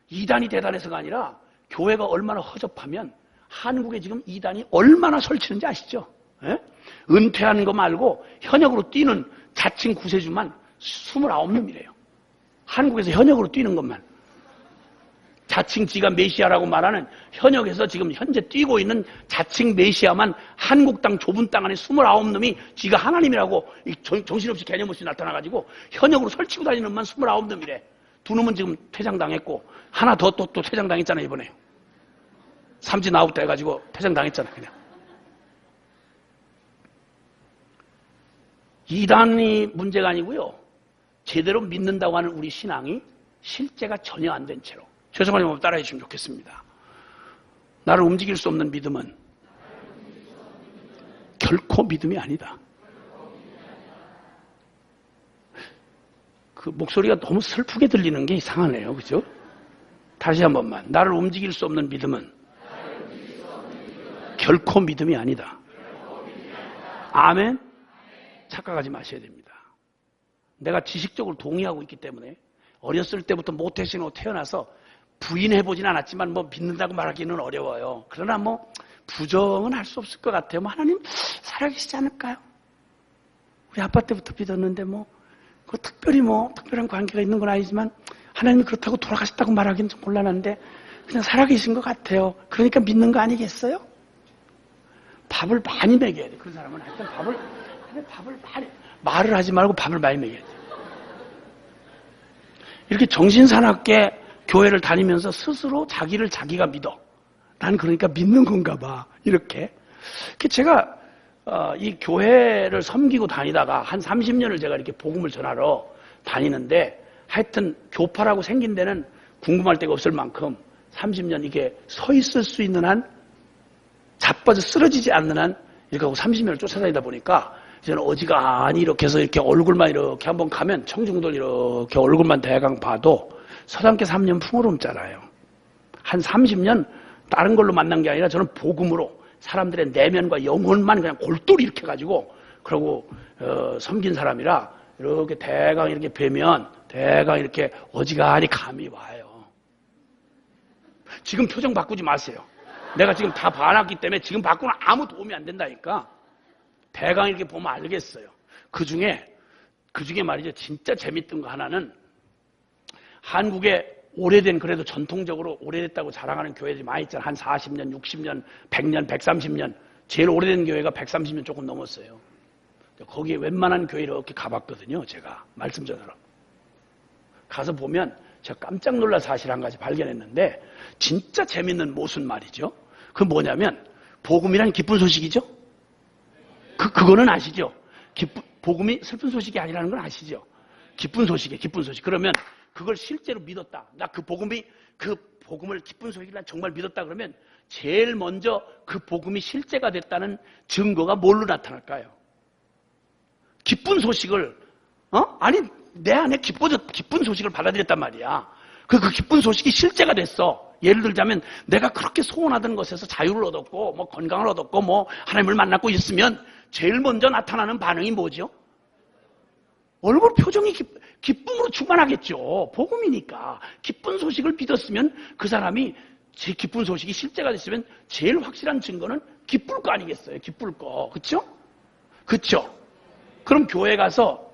이단이 대단해서가 아니라 교회가 얼마나 허접하면 한국에 지금 이단이 얼마나 설치는지 아시죠? 은퇴하는 거 말고 현역으로 뛰는 자칭 구세주만 29놈이래요. 한국에서 현역으로 뛰는 것만. 자칭 지가 메시아라고 말하는 현역에서 지금 현재 뛰고 있는 자칭 메시아만 한국 땅 좁은 땅 안에 29놈이 지가 하나님이라고 정신없이 개념 없이 나타나가지고 현역으로 설치고 다니는 놈만 29놈이래. 두 놈은 지금 퇴장당했고 하나 더 또 퇴장당했잖아 이번에. 삼진 아웃 해가지고 퇴장당했잖아 그냥. 이단이 문제가 아니고요. 제대로 믿는다고 하는 우리 신앙이 실제가 전혀 안 된 채로. 죄송하지만 따라해 주시면 좋겠습니다. 나를 움직일 수 없는 믿음은 결코 믿음이 아니다. 그 목소리가 너무 슬프게 들리는 게 이상하네요. 그죠? 다시 한 번만. 나를 움직일 수 없는 믿음은 결코 믿음이 아니다. 아멘? 착각하지 마셔야 됩니다. 내가 지식적으로 동의하고 있기 때문에 어렸을 때부터 모태신으로 태어나서 부인해보진 않았지만 뭐 믿는다고 말하기는 어려워요. 그러나 뭐 부정은 할 수 없을 것 같아요. 뭐 하나님 살아계시지 않을까요? 우리 아빠 때부터 믿었는데 뭐 그 특별히 뭐 특별한 관계가 있는 건 아니지만 하나님이 그렇다고 돌아가셨다고 말하기는 좀 곤란한데 그냥 살아계신 것 같아요. 그러니까 믿는 거 아니겠어요? 밥을 많이 먹여야 돼. 그런 사람은 하여튼 밥을 많이, 말을 하지 말고 밥을 많이 먹여야 돼. 이렇게 정신사납게 교회를 다니면서 스스로 자기를 자기가 믿어. 난 그러니까 믿는 건가 봐. 이렇게. 제가 이 교회를 섬기고 다니다가 한 30년을 제가 이렇게 복음을 전하러 다니는데 하여튼 교파라고 생긴 데는 궁금할 데가 없을 만큼 30년 이게 서 있을 수 있는 한, 자빠져 쓰러지지 않는 한 이렇게 하고 30년을 쫓아다니다 보니까 저는 어지간히 이렇게 해서 이렇게 얼굴만 이렇게 한번 가면 청중들 이렇게 얼굴만 대강 봐도 서당계 3년 풍요로움잖아요. 한 30년 다른 걸로 만난 게 아니라 저는 복음으로 사람들의 내면과 영혼만 그냥 골똘히 이렇게 가지고 그러고 섬긴 사람이라 이렇게 대강 이렇게 뵈면 대강 이렇게 어지간히 감이 와요. 지금 표정 바꾸지 마세요. 내가 지금 다 봐놨기 때문에 지금 바꾸면 아무 도움이 안 된다니까. 대강 이렇게 보면 알겠어요. 그 중에 말이죠. 진짜 재밌던 거 하나는 한국에 오래된 그래도 전통적으로 오래됐다고 자랑하는 교회들이 많이 있잖아요. 한 40년, 60년, 100년, 130년. 제일 오래된 교회가 130년 조금 넘었어요. 거기에 웬만한 교회 이렇게 가봤거든요. 제가 말씀 전하러. 가서 보면 제가 깜짝 놀랄 사실 한 가지 발견했는데 진짜 재밌는 모순 말이죠. 그 뭐냐면 복음이란 기쁜 소식이죠. 그거는 아시죠? 복음이 슬픈 소식이 아니라는 건 아시죠? 기쁜 소식이에요. 기쁜 소식. 그러면 그걸 실제로 믿었다. 나 그 복음을 기쁜 소식이라 정말 믿었다 그러면 제일 먼저 그 복음이 실제가 됐다는 증거가 뭘로 나타날까요? 기쁜 소식을 아니 내 안에 기쁜 소식을 받아들였단 말이야. 그 기쁜 소식이 실제가 됐어. 예를 들자면 내가 그렇게 소원하던 것에서 자유를 얻었고 뭐 건강을 얻었고 뭐 하나님을 만났고 있으면 제일 먼저 나타나는 반응이 뭐죠? 얼굴 표정이 기쁨으로 충만하겠죠. 복음이니까. 기쁜 소식을 믿었으면 그 사람이 제 기쁜 소식이 실제가 됐으면 제일 확실한 증거는 기쁠 거 아니겠어요? 기쁠 거. 그쵸? 그쵸? 그럼 교회 가서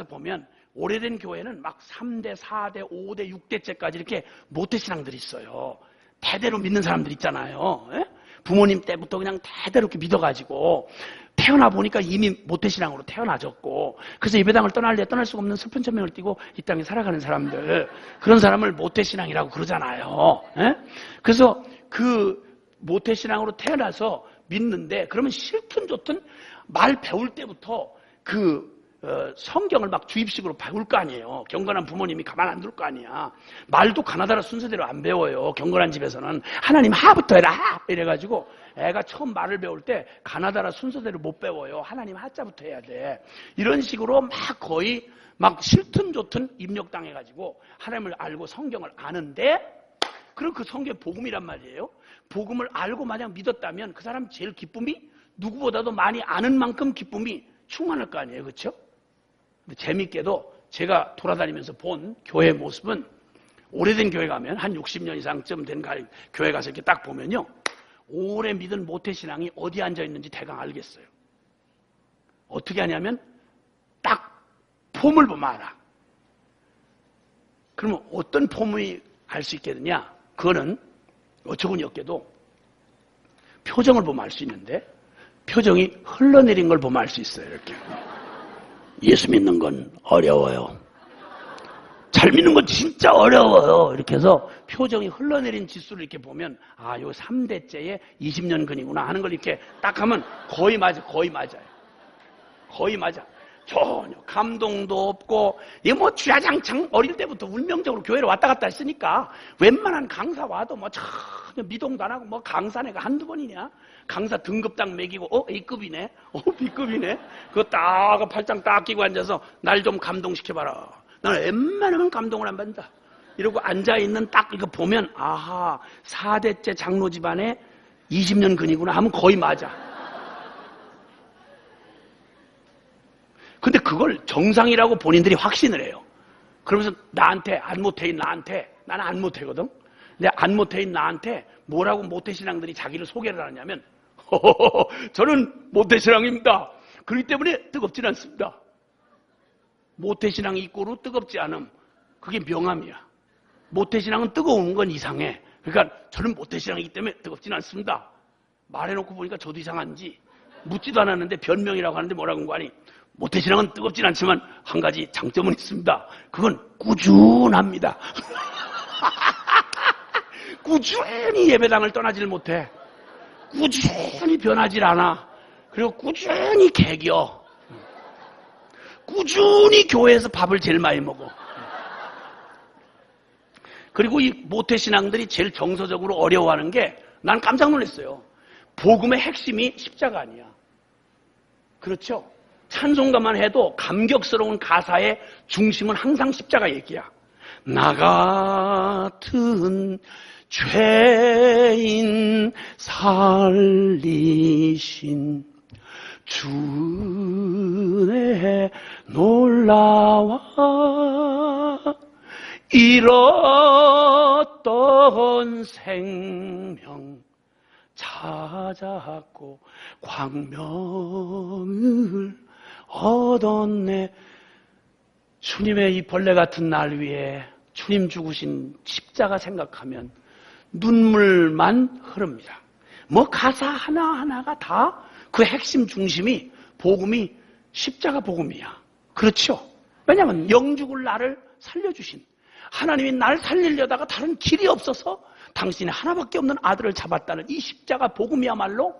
보면 오래된 교회는 막 3대, 4대, 5대, 6대째까지 이렇게 모태신앙들이 있어요. 대대로 믿는 사람들 있잖아요. 예? 부모님 때부터 그냥 대대로 이렇게 믿어가지고 태어나 보니까 이미 모태신앙으로 태어나졌고 그래서 예배당을 떠날 수가 없는 슬픈 천명을 띠고 이 땅에 살아가는 사람들 그런 사람을 모태신앙이라고 그러잖아요. 예? 그래서 그 모태신앙으로 태어나서 믿는데 그러면 싫든 좋든 말 배울 때부터 성경을 막 주입식으로 배울 거 아니에요. 경건한 부모님이 가만 안 둘 거 아니야. 말도 가나다라 순서대로 안 배워요. 경건한 집에서는 하나님 하부터 해라 하! 이래가지고 애가 처음 말을 배울 때 가나다라 순서대로 못 배워요. 하나님 하자부터 해야 돼. 이런 식으로 막 거의 막 싫든 좋든 입력당해가지고 하나님을 알고 성경을 아는데 그럼 그 성경 복음이란 말이에요. 복음을 알고 만약 믿었다면 그 사람 제일 기쁨이 누구보다도 많이 아는 만큼 기쁨이 충만할 거 아니에요. 그렇죠? 근데 재밌게도 제가 돌아다니면서 본 교회 모습은 오래된 교회 가면 한 60년 이상쯤 된 교회 가서 이렇게 딱 보면요. 오래 믿은 모태신앙이 어디 앉아 있는지 대강 알겠어요. 어떻게 하냐면 딱 폼을 보면 알아. 그러면 어떤 폼이 알 수 있겠느냐? 그거는 어처구니 없게도 표정을 보면 알 수 있는데 표정이 흘러내린 걸 보면 알 수 있어요. 이렇게. 예수 믿는 건 어려워요. 잘 믿는 건 진짜 어려워요. 이렇게 해서 표정이 흘러내린 지수를 이렇게 보면 요 3대째에 20년 근이구나 하는 걸 이렇게 딱 하면 거의 맞아요. 거의 맞아. 전혀 감동도 없고 이게 뭐 주야장창 어릴 때부터 운명적으로 교회를 왔다 갔다 했으니까 웬만한 강사 와도 뭐 전혀 미동도 안 하고 뭐 강사 내가 한두 번이냐 강사 등급당 매기고 A급이네 B급이네 그거 딱 팔짱 딱 끼고 앉아서 날 좀 감동시켜봐라 나는 웬만하면 감동을 안 받는다 이러고 앉아있는 딱 이거 보면 아하 4대째 장로 집안에 20년 근이구나 하면 거의 맞아. 근데 그걸 정상이라고 본인들이 확신을 해요. 그러면서 나한테 안모태인 나한테 나는 안모태거든. 근데 안모태인 나한테 뭐라고 모태신앙들이 자기를 소개를 하냐면 저는 모태신앙입니다. 그렇기 때문에 뜨겁진 않습니다. 모태신앙 이꼬로 뜨겁지 않음. 그게 명함이야. 모태신앙은 뜨거운 건 이상해. 그러니까 저는 모태신앙이기 때문에 뜨겁진 않습니다. 말해놓고 보니까 저도 이상한지 묻지도 않았는데 변명이라고 하는데 뭐라고 한 거 아니. 모태신앙은 뜨겁진 않지만 한 가지 장점은 있습니다. 그건 꾸준합니다. 꾸준히 예배당을 떠나질 못해. 꾸준히 변하질 않아. 그리고 꾸준히 개겨. 꾸준히 교회에서 밥을 제일 많이 먹어. 그리고 이 모태신앙들이 제일 정서적으로 어려워하는 게 난 깜짝 놀랐어요. 복음의 핵심이 십자가 아니야. 그렇죠? 찬송가만 해도 감격스러운 가사의 중심은 항상 십자가 얘기야. 나 같은 죄인 살리신 주 은혜에 놀라와 잃었던 생명 찾았고 광명을 얻었네. 주님의 이 벌레 같은 날 위에 주님 죽으신 십자가 생각하면 눈물만 흐릅니다. 뭐 가사 하나하나가 다 그 핵심 중심이 복음이 십자가 복음이야. 그렇죠? 왜냐하면 영죽을 나를 살려주신 하나님이 날 살리려다가 다른 길이 없어서 당신이 하나밖에 없는 아들을 잡았다는 이 십자가 복음이야말로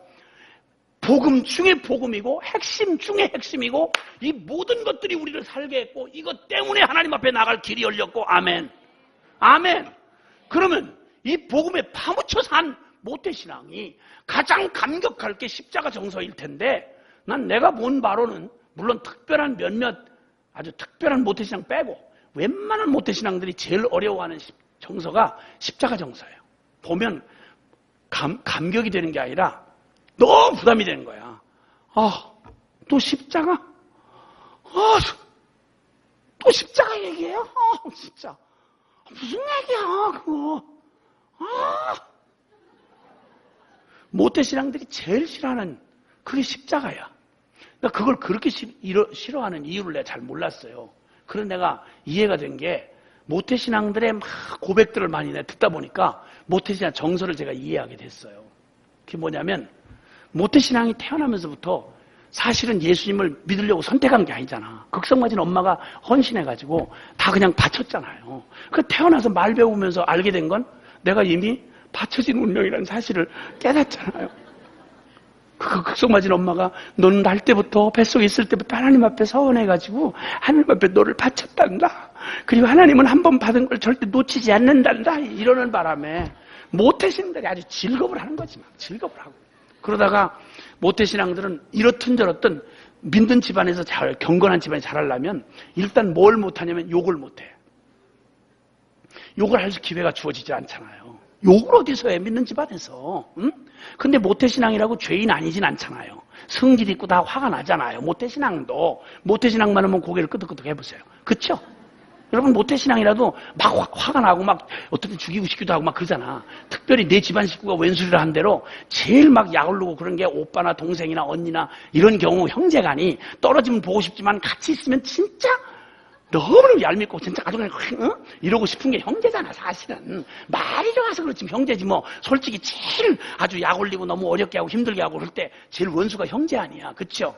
복음 중에 복음이고 핵심 중에 핵심이고 이 모든 것들이 우리를 살게 했고 이것 때문에 하나님 앞에 나갈 길이 열렸고 아멘. 아멘. 그러면 이 복음에 파묻혀 산 모태신앙이 가장 감격할 게 십자가 정서일 텐데 난 내가 본 바로는 물론 특별한 몇몇 아주 특별한 모태신앙 빼고 웬만한 모태신앙들이 제일 어려워하는 정서가 십자가 정서예요. 보면 감격이 되는 게 아니라 너무 부담이 되는 거야. 또 십자가? 또 십자가 얘기해요? 진짜. 무슨 얘기야, 그거. 모태신앙들이 제일 싫어하는 그게 십자가야. 나 그걸 그렇게 싫어하는 이유를 내가 잘 몰랐어요. 그래서 내가 이해가 된 게 모태신앙들의 막 고백들을 많이 내가 듣다 보니까 모태신앙 정서를 제가 이해하게 됐어요. 그게 뭐냐면 모태신앙이 태어나면서부터 사실은 예수님을 믿으려고 선택한 게 아니잖아. 극성맞은 엄마가 헌신해가지고 다 그냥 바쳤잖아요. 그 태어나서 말 배우면서 알게 된 건 내가 이미 바쳐진 운명이라는 사실을 깨닫잖아요. 그 극성맞은 엄마가 너는 날 때부터 뱃속에 있을 때부터 하나님 앞에 서원해가지고 하나님 앞에 너를 바쳤단다. 그리고 하나님은 한 번 받은 걸 절대 놓치지 않는단다. 이러는 바람에 모태신앙들이 아주 즐겁을 하는 거지. 막 즐겁을 하고. 그러다가 모태신앙들은 이렇든 저렇든 믿는 집안에서 잘 경건한 집안에 자라려면 일단 뭘 못하냐면 욕을 못해. 욕을 할 기회가 주어지지 않잖아요. 욕을 어디서 해? 믿는 집안에서. 응? 근데 모태신앙이라고 죄인 아니진 않잖아요. 성질 있고 다 화가 나잖아요. 모태신앙도. 모태신앙만 하면 고개를 끄덕끄덕 해보세요. 그쵸? 여러분 모태신앙이라도 막 화가 나고 막 어떻게 죽이고 싶기도 하고 막 그러잖아. 특별히 내 집안 식구가 웬수리를 한 대로 제일 막 약올르고 그런 게 오빠나 동생이나 언니나 이런 경우 형제간이 떨어지면 보고 싶지만 같이 있으면 진짜 너무 얄밉고 진짜 아주 그냥 이러고 싶은 게 형제잖아. 사실은 말이 좋아서 그렇지 형제지 뭐. 솔직히 제일 아주 약 올리고 너무 어렵게 하고 힘들게 하고 그럴 때 제일 원수가 형제 아니야. 그쵸?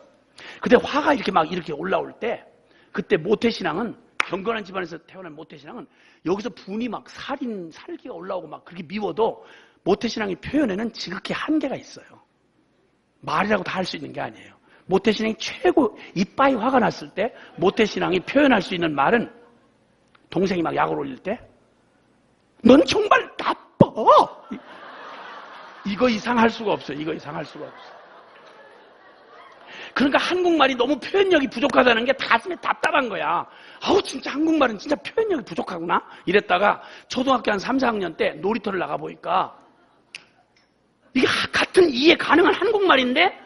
근데 화가 이렇게 막 이렇게 올라올 때 그때 모태신앙은 경건한 집안에서 태어난 모태신앙은 여기서 분이 막 살기가 올라오고 막 그렇게 미워도 모태신앙의 표현에는 지극히 한계가 있어요. 말이라고 다 할 수 있는 게 아니에요. 모태신앙이 최고 이빠이 화가 났을 때 모태신앙이 표현할 수 있는 말은 동생이 막 약을 올릴 때 넌 정말 나빠. 이거 이상 할 수가 없어. 이거 이상 할 수가 없어. 그러니까 한국말이 너무 표현력이 부족하다는 게 가슴에 답답한 거야. 진짜 한국말은 진짜 표현력이 부족하구나. 이랬다가 초등학교 한 3, 4학년 때 놀이터를 나가보니까 이게 같은 이해 가능한 한국말인데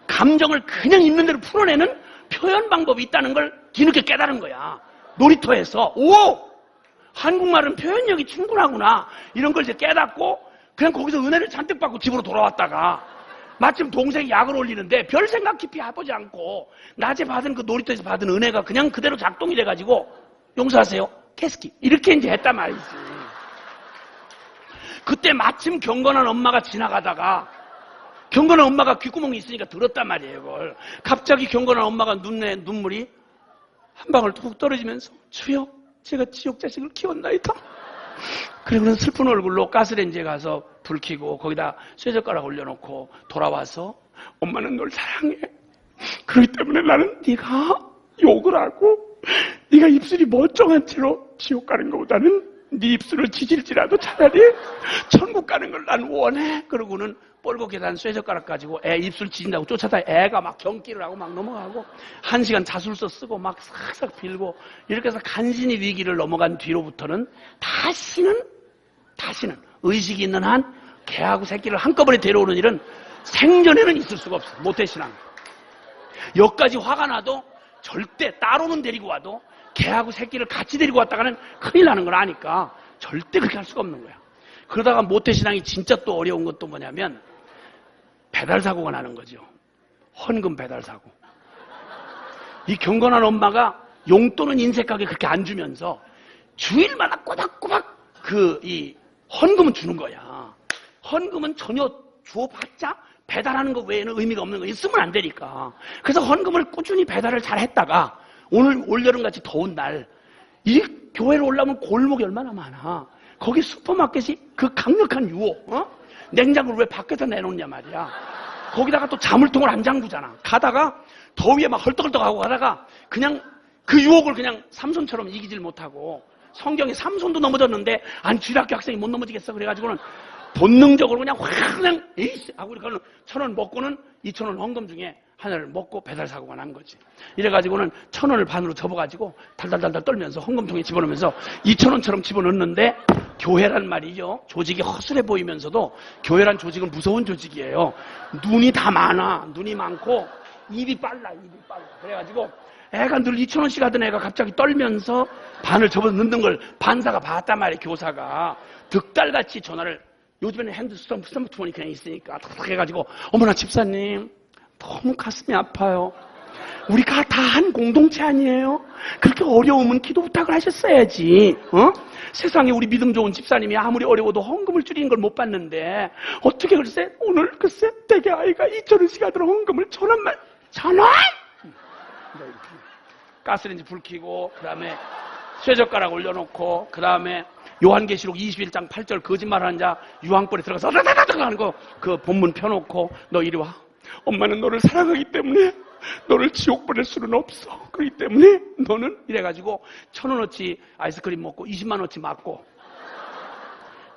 감정을 그냥 있는 대로 풀어내는 표현 방법이 있다는 걸 뒤늦게 깨달은 거야. 놀이터에서. 한국말은 표현력이 충분하구나. 이런 걸 이제 깨닫고 그냥 거기서 은혜를 잔뜩 받고 집으로 돌아왔다가 마침 동생이 약을 올리는데 별 생각 깊이 해보지 않고 낮에 받은 그 놀이터에서 받은 은혜가 그냥 그대로 작동이 돼가지고 용서하세요. 캐스키. 이렇게 이제 했단 말이지. 그때 마침 경건한 엄마가 지나가다가 경건한 엄마가 귓구멍이 있으니까 들었단 말이에요, 그걸. 갑자기 경건한 엄마가 눈물이 한 방울 툭 떨어지면서 주여, 제가 지옥 자식을 키웠나이다. 그리고 슬픈 얼굴로 가스레인지에 가서 불 켜고 거기다 쇠젓가락 올려놓고 돌아와서 엄마는 널 사랑해. 그렇기 때문에 나는 네가 욕을 하고 네가 입술이 멀쩡한 채로 지옥 가는 것보다는 네 입술을 지질지라도 차라리 천국 가는 걸 난 원해. 그러고는 뻘겋게 단 쇠젓가락 가지고 애 입술 지진다고 쫓아다 애가 막 경기를 하고 막 넘어가고 1시간 자술서 쓰고 막 싹싹 빌고 이렇게 해서 간신히 위기를 넘어간 뒤로부터는 다시는 의식이 있는 한 개하고 새끼를 한꺼번에 데려오는 일은 생전에는 있을 수가 없어. 모태신앙. 여기까지 화가 나도 절대 따로는 데리고 와도 개하고 새끼를 같이 데리고 왔다가는 큰일 나는 걸 아니까 절대 그렇게 할 수가 없는 거야. 그러다가 모태신앙이 진짜 또 어려운 것도 뭐냐면 배달사고가 나는 거죠. 헌금 배달사고. 이 경건한 엄마가 용돈은 인색하게 그렇게 안 주면서 주일마다 꼬박꼬박 이 헌금은 주는 거야. 헌금은 전혀 주어봤자 배달하는 것 외에는 의미가 없는 거 있으면 안 되니까. 그래서 헌금을 꾸준히 배달을 잘 했다가 오늘 올여름같이 더운 날 이 교회로 올라오면 골목이 얼마나 많아. 거기 슈퍼마켓이 그 강력한 유혹, 냉장고를 왜 밖에서 내놓냐 말이야. 거기다가 또 자물통을 안 잠그잖아. 가다가 더위에 막 헐떡헐떡하고 가다가 그냥 그 유혹을 그냥 삼손처럼 이기질 못하고 성경에 삼손도 넘어졌는데 아니 주일학교 학생이 못 넘어지겠어. 그래가지고는 본능적으로 그냥 확 그냥 에이씨 하고 이렇게 1,000원 먹고는 2,000원 헌금 중에 하나를 먹고 배달 사고가 난 거지. 이래가지고는 1,000원을 반으로 접어가지고 달달달달 떨면서 헌금통에 집어넣으면서 2,000원처럼 집어넣는데 교회란 말이죠. 조직이 허술해 보이면서도 교회란 조직은 무서운 조직이에요. 눈이 다 많아. 눈이 많고 입이 빨라. 그래가지고 애가 늘 2,000원씩 하던 애가 갑자기 떨면서 반을 접어 넣는 걸 반사가 봤단 말이에요. 교사가 득달같이 전화를 요즘에는 스마트폰이 그냥 있으니까 탁 해가지고 어머나 집사님 너무 가슴이 아파요. 우리가 다 한 공동체 아니에요? 그렇게 어려우면 기도 부탁을 하셨어야지. 세상에 우리 믿음 좋은 집사님이 아무리 어려워도 헌금을 줄이는 걸 못 봤는데 어떻게 글쎄 오늘 글쎄 댁에 아이가 2,000원씩 하더라 헌금을 1,000원만 1,000원? 가스레인지 불 켜고 그 다음에 쇠젓가락 올려놓고 그 다음에 요한계시록 21장 8절 거짓말하는 자 유황불에 들어가서 다다다다 하는 거 그 본문 펴놓고 너 이리 와. 엄마는 너를 사랑하기 때문에 너를 지옥 보낼 수는 없어. 그렇기 때문에 너는 이래가지고 1,000원어치 아이스크림 먹고 20만원어치 맞고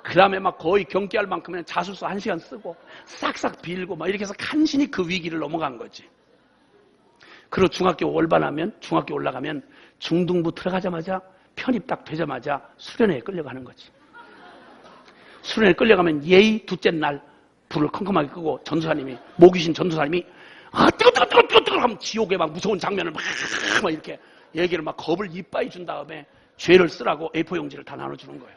그 다음에 막 거의 경기할 만큼은 자술서 1시간 쓰고 싹싹 빌고 막 이렇게 해서 간신히 그 위기를 넘어간 거지. 그리고 중학교 올라가면 중등부 들어가자마자 편입 딱 되자마자 수련회에 끌려가는 거지. 수련회에 끌려가면 예의 둘째 날 불을 컴컴하게 끄고 전도사님이 모기신 전도사님이 뜨거 하면 지옥의 막 무서운 장면을 막 이렇게 얘기를 막 겁을 이빠이 준 다음에 죄를 쓰라고 A4 용지를 다 나눠주는 거예요.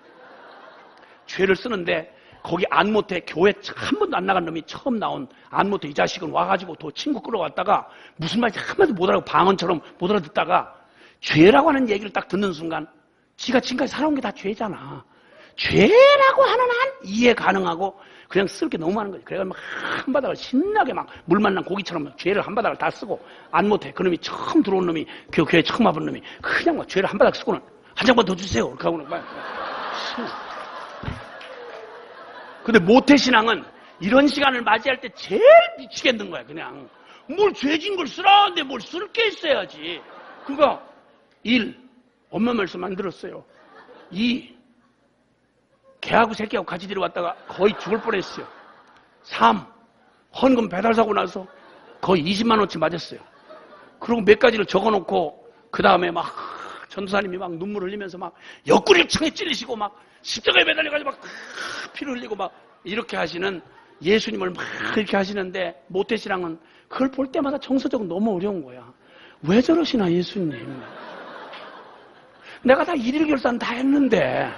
죄를 쓰는데 거기 안모태 교회 한 번도 안 나간 놈이 처음 나온 안모태 이 자식은 와가지고 또 친구 끌어왔다가 무슨 말인지 한마디 못 알아듣고 방언처럼 못 알아듣다가 죄라고 하는 얘기를 딱 듣는 순간 지가 지금까지 살아온 게 다 죄잖아. 죄라고 하는 한 이해 가능하고 그냥 쓸 게 너무 많은 거지. 그래서 막 한 바닥을 신나게 막 물 만난 고기처럼 죄를 한 바닥을 다 쓰고 안 못해. 그 놈이 처음 들어온 놈이 그 교회 처음 와본 놈이 그냥 막 죄를 한 바닥 쓰고는 한 장만 더 주세요. 그렇게 하고는 막. 근데 모태신앙은 이런 시간을 맞이할 때 제일 미치겠는 거야. 그냥 뭘 죄진 걸 쓰라는데 뭘 쓸 게 있어야지. 그러니까 1. 엄마 말씀 안 들었어요. 2. 개하고 새끼하고 같이 데려왔다가 거의 죽을 뻔했어요. 3. 헌금 배달 사고 나서 거의 20만원치 맞았어요. 그리고 몇 가지를 적어놓고 그 다음에 막 전도사님이 막 눈물 흘리면서 막 옆구리를 창에 찔리시고 막 십자가에 매달려가지고 막 피를 흘리고 막 이렇게 하시는 예수님을 막 이렇게 하시는데 모태신앙은 그걸 볼 때마다 정서적으로 너무 어려운 거야. 왜 저러시나 예수님. 내가 다 일일 결산 다 했는데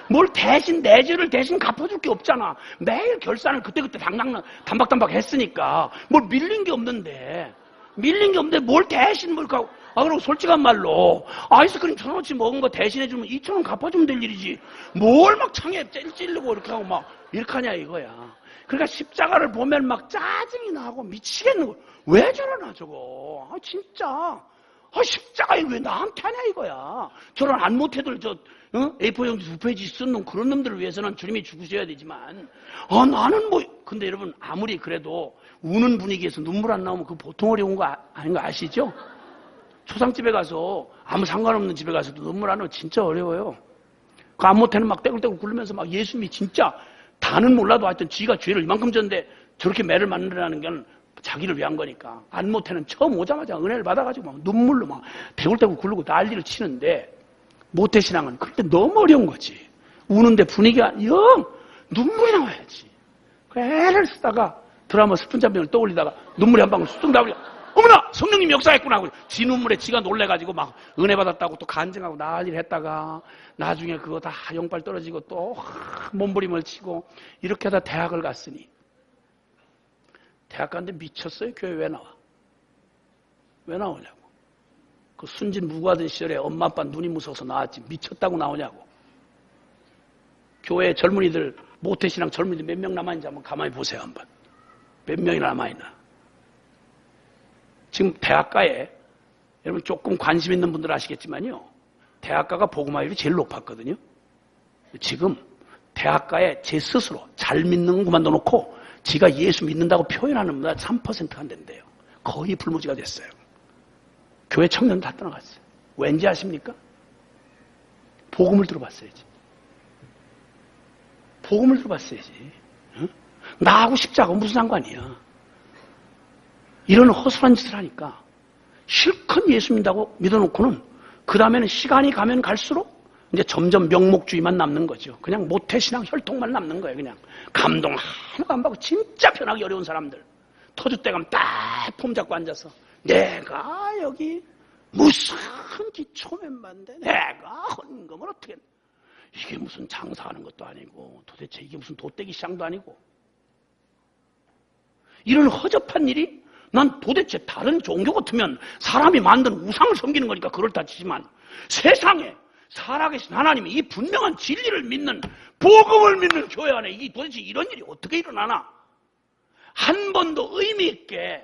뭘 대신 내 죄를 대신 갚아줄 게 없잖아. 매일 결산을 그때그때 단박단박 했으니까 뭘 밀린 게 없는데 뭘 대신 뭘 갚고 그리고 솔직한 말로 아이스크림 1,000원어치 먹은 거 대신해주면 2,000원 갚아주면 될 일이지 뭘 막 창에 찔리고 이렇게 하고 막 이렇게 하냐 이거야. 그러니까 십자가를 보면 막 짜증이 나고 미치겠는 거야. 왜 저러나 저거. 진짜 십자가에 왜 나한테 하냐 이거야. 저런 안모태들 A4 용지 2페이지 쓴 놈 그런 놈들을 위해서는 주님이 죽으셔야 되지만 나는 근데 여러분 아무리 그래도 우는 분위기에서 눈물 안 나오면 그 보통 어려운 거 아닌 거 아시죠? 초상집에 가서 아무 상관없는 집에 가서도 눈물 안 나오면 진짜 어려워요. 그 안모태는 막 떼굴떼굴 굴르면서 막 예수님이 진짜 다는 몰라도 하여튼 지가 죄를 이만큼 졌는데 저렇게 매를 만들어라는 건 자기를 위한 거니까. 안모태는 처음 오자마자 은혜를 받아가지고 막 눈물로 막 대굴대굴 굴르고 난리를 치는데 모태신앙은 그럴 때 너무 어려운 거지. 우는데 분위기가 영 눈물이 나와야지. 그 애를 쓰다가 드라마 슬픈 장면을 떠올리다가 눈물이 한 방울 쑥 나오려 어머나 성령님 역사했구나 하고 지 눈물에 지가 놀래가지고 막 은혜 받았다고 또 간증하고 난리를 했다가 나중에 그거 다 영빨 떨어지고 또 몸부림을 치고 이렇게 하다 대학을 갔으니 대학 갔는데 미쳤어요. 교회 왜 나와? 왜 나오냐고. 그 순진 무구하던 시절에 엄마 아빠 눈이 무서워서 나왔지 미쳤다고 나오냐고. 교회 젊은이들 모태신앙 젊은이들 몇 명 남아있는지 한번 가만히 보세요. 한번 몇 명이나 남아있나. 지금 대학가에 여러분 조금 관심 있는 분들 아시겠지만요. 대학가가 복음화율이 제일 높았거든요. 지금 대학가에 제 스스로 잘 믿는 것만 넣어놓고 지가 예수 믿는다고 표현하는 분보다 3%가 안 된대요. 거의 불무지가 됐어요. 교회 청년 다 떠나갔어요. 왠지 아십니까? 복음을 들어봤어야지. 복음을 들어봤어야지. 응? 나하고 십자가 무슨 상관이야. 이런 허술한 짓을 하니까 실컷 예수 믿는다고 믿어놓고는 그 다음에는 시간이 가면 갈수록 이제 점점 명목주의만 남는 거죠. 그냥 모태신앙 혈통만 남는 거예요. 그냥 감동 하나도 안 받고 진짜 편하기 어려운 사람들 터줏대 가면 딱 폼 잡고 앉아서 내가 여기 무슨 기초멤버인데 내가 헌금을 어떻게 이게 무슨 장사하는 것도 아니고 도대체 이게 무슨 돗대기 시장도 아니고 이런 허접한 일이 난 도대체 다른 종교 같으면 사람이 만든 우상을 섬기는 거니까 그렇다 치지만 세상에 살아계신 하나님이 이 분명한 진리를 믿는 복음을 믿는 교회 안에 이 도대체 이런 일이 어떻게 일어나나? 한 번도 의미 있게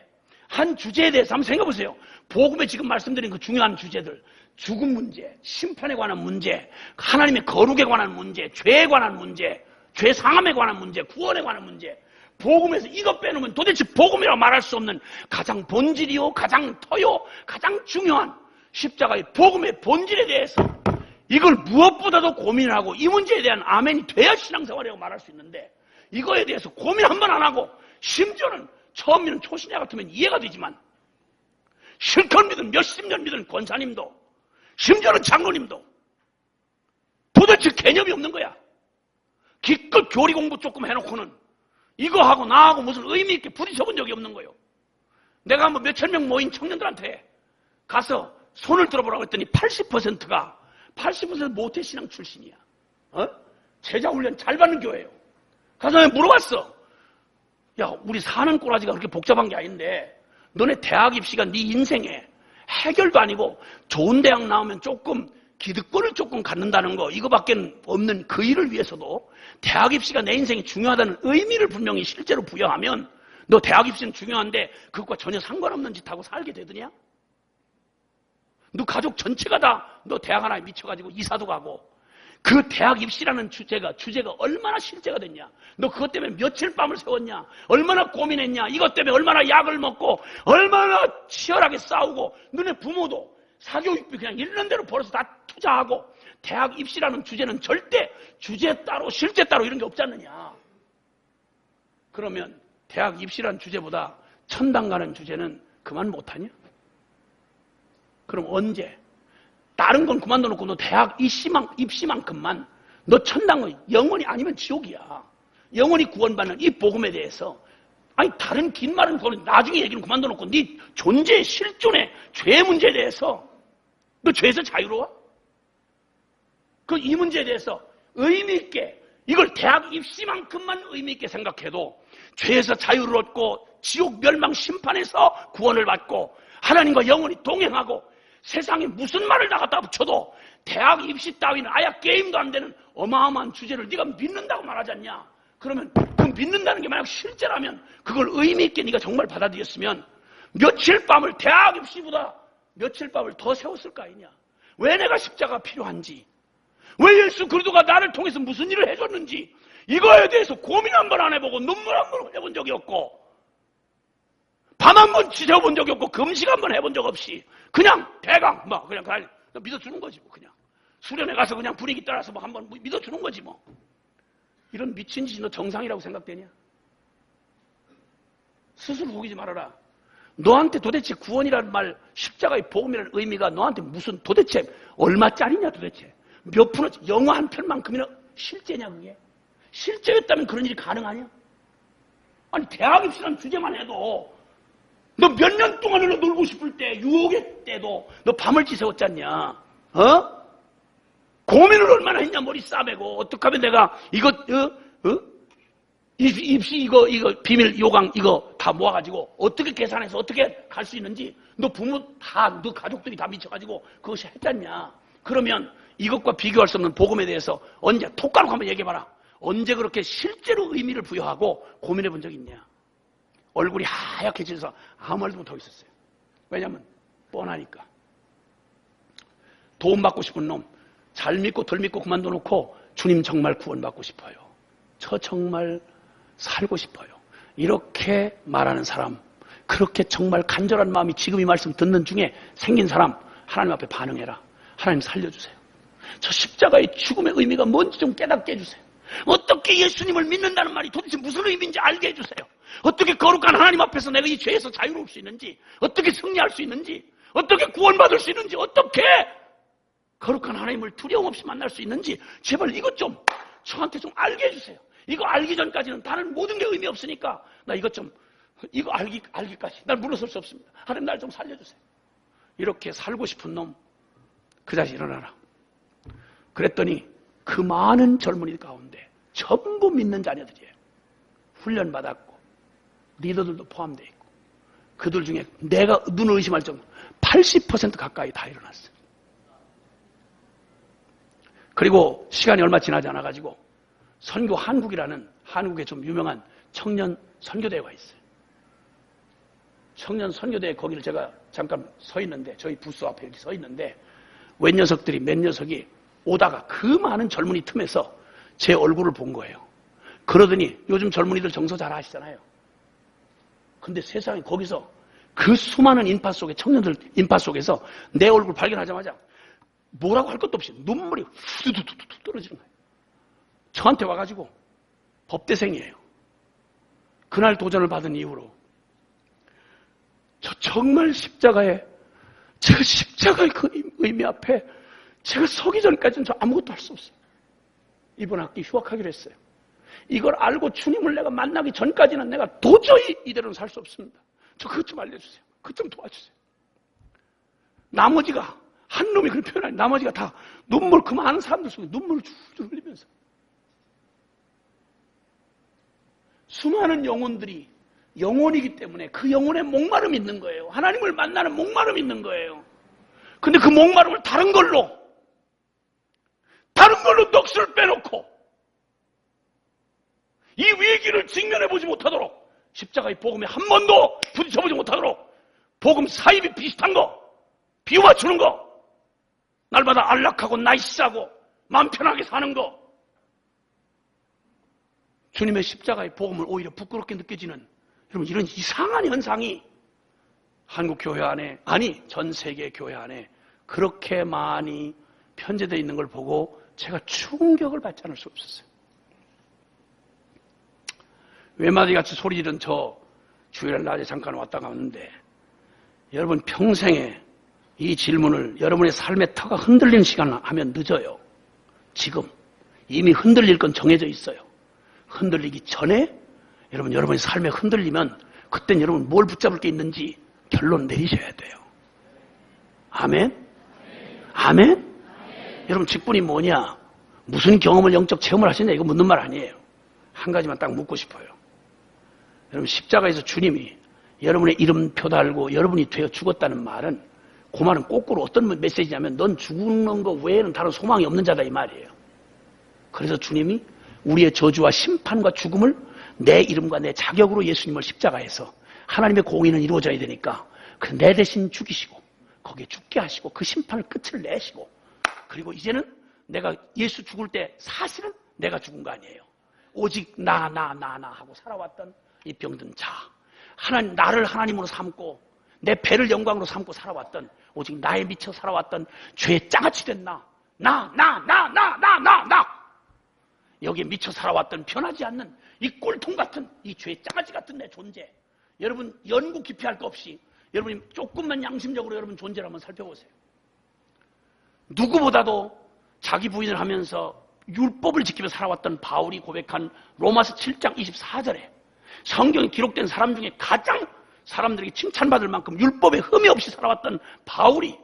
한 주제에 대해서 한번 생각해 보세요. 복음에 지금 말씀드린 그 중요한 주제들 죽음 문제, 심판에 관한 문제, 하나님의 거룩에 관한 문제, 죄에 관한 문제, 죄 상함에 관한 문제, 구원에 관한 문제 복음에서 이것 빼놓으면 도대체 복음이라고 말할 수 없는 가장 본질이요, 가장 터요, 가장 중요한 십자가의 복음의 본질에 대해서 이걸 무엇보다도 고민하고 이 문제에 대한 아멘이 돼야 신앙생활이라고 말할 수 있는데 이거에 대해서 고민 한 번 안 하고 심지어는 처음 믿는 초신자 같으면 이해가 되지만 실컷 믿은 몇십 년 믿은 권사님도 심지어는 장로님도 도대체 개념이 없는 거야. 기껏 교리 공부 조금 해놓고는 이거하고 나하고 무슨 의미 있게 부딪혀본 적이 없는 거예요. 내가 한번 몇천 명 모인 청년들한테 가서 손을 들어보라고 했더니 80%가 80% 모태신앙 출신이야. 제자훈련 잘 받는 교회예요. 가서 물어봤어. 야, 우리 사는 꼬라지가 그렇게 복잡한 게 아닌데 너네 대학 입시가 네 인생에 해결도 아니고 좋은 대학 나오면 조금 기득권을 조금 갖는다는 거 이거밖에 없는 그 일을 위해서도 대학 입시가 내 인생에 중요하다는 의미를 분명히 실제로 부여하면 너 대학 입시는 중요한데 그것과 전혀 상관없는 짓 하고 살게 되더냐? 너 가족 전체가 다 너 대학 하나에 미쳐가지고 이사도 가고 그 대학 입시라는 주제가 얼마나 실제가 됐냐? 너 그것 때문에 며칠 밤을 새웠냐? 얼마나 고민했냐? 이것 때문에 얼마나 약을 먹고 얼마나 치열하게 싸우고 너네 부모도 사교육비 그냥 있는 대로 벌어서 다 투자하고 대학 입시라는 주제는 절대 주제 따로 실제 따로 이런 게 없지 않느냐? 그러면 대학 입시라는 주제보다 천당 가는 주제는 그만 못하냐? 그럼 언제? 다른 건 그만둬놓고 너 대학 입시만큼만 너 천당은 영원히 아니면 지옥이야. 영원히 구원받는 이 복음에 대해서 아니 다른 긴 말은 그건 나중에 얘기는 그만둬놓고 네 존재의 실존의 죄 문제에 대해서 너 죄에서 자유로워? 그 이 문제에 대해서 의미 있게 이걸 대학 입시만큼만 의미 있게 생각해도 죄에서 자유를 얻고 지옥 멸망 심판에서 구원을 받고 하나님과 영원히 동행하고 세상에 무슨 말을 다 갖다 붙여도 대학 입시 따위는 아예 게임도 안 되는 어마어마한 주제를 네가 믿는다고 말하지 않냐? 그러면 그 믿는다는 게 만약 실제라면 그걸 의미 있게 네가 정말 받아들였으면 며칠 밤을 대학 입시보다 며칠 밤을 더 세웠을 거 아니냐? 왜 내가 십자가 필요한지, 왜 예수 그리스도가 나를 통해서 무슨 일을 해줬는지 이거에 대해서 고민 한 번 안 해보고 눈물 한 번 흘려본 적이 없고 밤 한 번 지새워본 적이 없고 금식 한 번 해본 적 없이 그냥 대강 그냥 믿어주는 거지 뭐. 그냥 수련회 가서 그냥 분위기 따라서 뭐 한번 믿어주는 거지 뭐. 이런 미친 짓이 너 정상이라고 생각되냐? 스스로 속이지 말아라. 너한테 도대체 구원이라는 말, 십자가의 복음이라는 의미가 너한테 무슨 도대체 얼마짜리냐 도대체. 몇 프로지 영어 한 편만큼이나 실제냐 그게? 실제였다면 그런 일이 가능하냐? 아니 대학 입시라는 주제만 해도 너 몇 년 동안을 너 놀고 싶을 때, 유혹의 때도 너 밤을 지새웠잖냐? 고민을 얼마나 했냐, 머리 싸매고. 어떻게 하면 내가 이거, 입시 이거 비밀 요강 이거 다 모아가지고 어떻게 계산해서 어떻게 갈 수 있는지 너 부모 다, 너 가족들이 다 미쳐가지고 그것이 했잖냐? 그러면 이것과 비교할 수 없는 복음에 대해서 언제, 톡 까놓고 한번 얘기해봐라. 언제 그렇게 실제로 의미를 부여하고 고민해 본 적이 있냐? 얼굴이 하얗게 질서 아무 말도 못하고 있었어요. 왜냐면 뻔하니까. 도움 받고 싶은 놈, 잘 믿고 덜 믿고 그만둬 놓고 주님 정말 구원받고 싶어요. 저 정말 살고 싶어요. 이렇게 말하는 사람, 그렇게 정말 간절한 마음이 지금 이 말씀 듣는 중에 생긴 사람, 하나님 앞에 반응해라. 하나님 살려주세요. 저 십자가의 죽음의 의미가 뭔지 좀 깨닫게 해주세요. 어떻게 예수님을 믿는다는 말이 도대체 무슨 의미인지 알게 해주세요. 어떻게 거룩한 하나님 앞에서 내가 이 죄에서 자유로울 수 있는지, 어떻게 승리할 수 있는지, 어떻게 구원받을 수 있는지, 어떻게 거룩한 하나님을 두려움 없이 만날 수 있는지 제발 이것 좀 저한테 좀 알게 해주세요. 이거 알기 전까지는 다른 모든 게 의미 없으니까 나 이것 좀, 이거 알기까지 날 물러설 수 없습니다. 하나님 날 좀 살려주세요. 이렇게 살고 싶은 놈 그 자리에 일어나라. 그랬더니 그 많은 젊은이들 가운데 전부 믿는 자녀들이에요. 훈련받았고 리더들도 포함되어 있고 그들 중에 내가 눈을 의심할 정도 80% 가까이 다 일어났어요. 그리고 시간이 얼마 지나지 않아가지고 선교 한국이라는 한국에 좀 유명한 청년 선교대회가 있어요. 청년 선교대회 거기를 제가 잠깐 서 있는데 저희 부스 앞에 이렇게 서 있는데 웬 녀석들이 몇 녀석이 오다가 그 많은 젊은이 틈에서 제 얼굴을 본 거예요. 그러더니 요즘 젊은이들 정서 잘 아시잖아요. 근데 세상에 거기서 그 수많은 인파 속에 청년들 인파 속에서 내 얼굴 발견하자마자 뭐라고 할 것도 없이 눈물이 후두두두두 떨어지는 거예요. 저한테 와가지고 법대생이에요. 그날 도전을 받은 이후로 저 정말 제가 십자가의 그 의미 앞에 제가 서기 전까지는 저 아무것도 할 수 없어요. 이번 학기 휴학하기로 했어요. 이걸 알고 주님을 내가 만나기 전까지는 내가 도저히 이대로는 살 수 없습니다. 저 그것 좀 알려주세요. 그것 좀 도와주세요. 나머지가 한 놈이 그렇게 표현하니 나머지가 다 눈물, 그 많은 사람들 속에 눈물을 줄줄 흘리면서 수많은 영혼들이 영혼이기 때문에 그 영혼에 목마름이 있는 거예요. 하나님을 만나는 목마름이 있는 거예요. 근데 그 목마름을 다른 걸로 넋을 빼놓고 이 위기를 직면해보지 못하도록 십자가의 복음에 한 번도 부딪혀보지 못하도록 복음 사입이 비슷한 거, 비유 맞추는 거, 날마다 안락하고 나이스하고 마음 편하게 사는 거, 주님의 십자가의 복음을 오히려 부끄럽게 느껴지는 여러분 이런 이상한 현상이 한국 교회 안에, 아니 전 세계 교회 안에 그렇게 많이 편재되어 있는 걸 보고 제가 충격을 받지 않을 수 없었어요. 외마디같이 소리 지른 저 주일날 낮에 잠깐 왔다 갔는데 여러분 평생에 이 질문을 여러분의 삶의 터가 흔들리는 시간 하면 늦어요. 지금 이미 흔들릴 건 정해져 있어요. 흔들리기 전에 여러분의 삶에 흔들리면 그땐 여러분 뭘 붙잡을 게 있는지 결론 내리셔야 돼요. 아멘? 아멘? 여러분 직분이 뭐냐? 무슨 경험을 영적 체험을 하시냐? 이거 묻는 말 아니에요. 한 가지만 딱 묻고 싶어요. 여러분 십자가에서 주님이 여러분의 이름표 달고 여러분이 되어 죽었다는 말은 그 말은 거꾸로 어떤 메시지냐면 넌 죽는 거 외에는 다른 소망이 없는 자다 이 말이에요. 그래서 주님이 우리의 저주와 심판과 죽음을 내 이름과 내 자격으로 예수님을 십자가에서 하나님의 공의는 이루어져야 되니까 내 대신 죽이시고 거기에 죽게 하시고 그 심판을 끝을 내시고 그리고 이제는 내가 예수 죽을 때 사실은 내가 죽은 거 아니에요. 오직 나 하고 살아왔던 이 병든 자, 하나님 나를 하나님으로 삼고 내 배를 영광으로 삼고 살아왔던 오직 나에 미쳐 살아왔던 죄에 장아찌 된 나 여기에 미쳐 살아왔던 변하지 않는 이 꼴통 같은 이 죄의 장아찌 같은 내 존재. 여러분 연구 깊이 할 거 없이 여러분이 조금만 양심적으로 여러분 존재를 한번 살펴보세요. 누구보다도 자기 부인을 하면서 율법을 지키며 살아왔던 바울이 고백한 로마서 7장 24절에 성경에 기록된 사람 중에 가장 사람들에게 칭찬받을 만큼 율법에 흠이 없이 살아왔던 바울이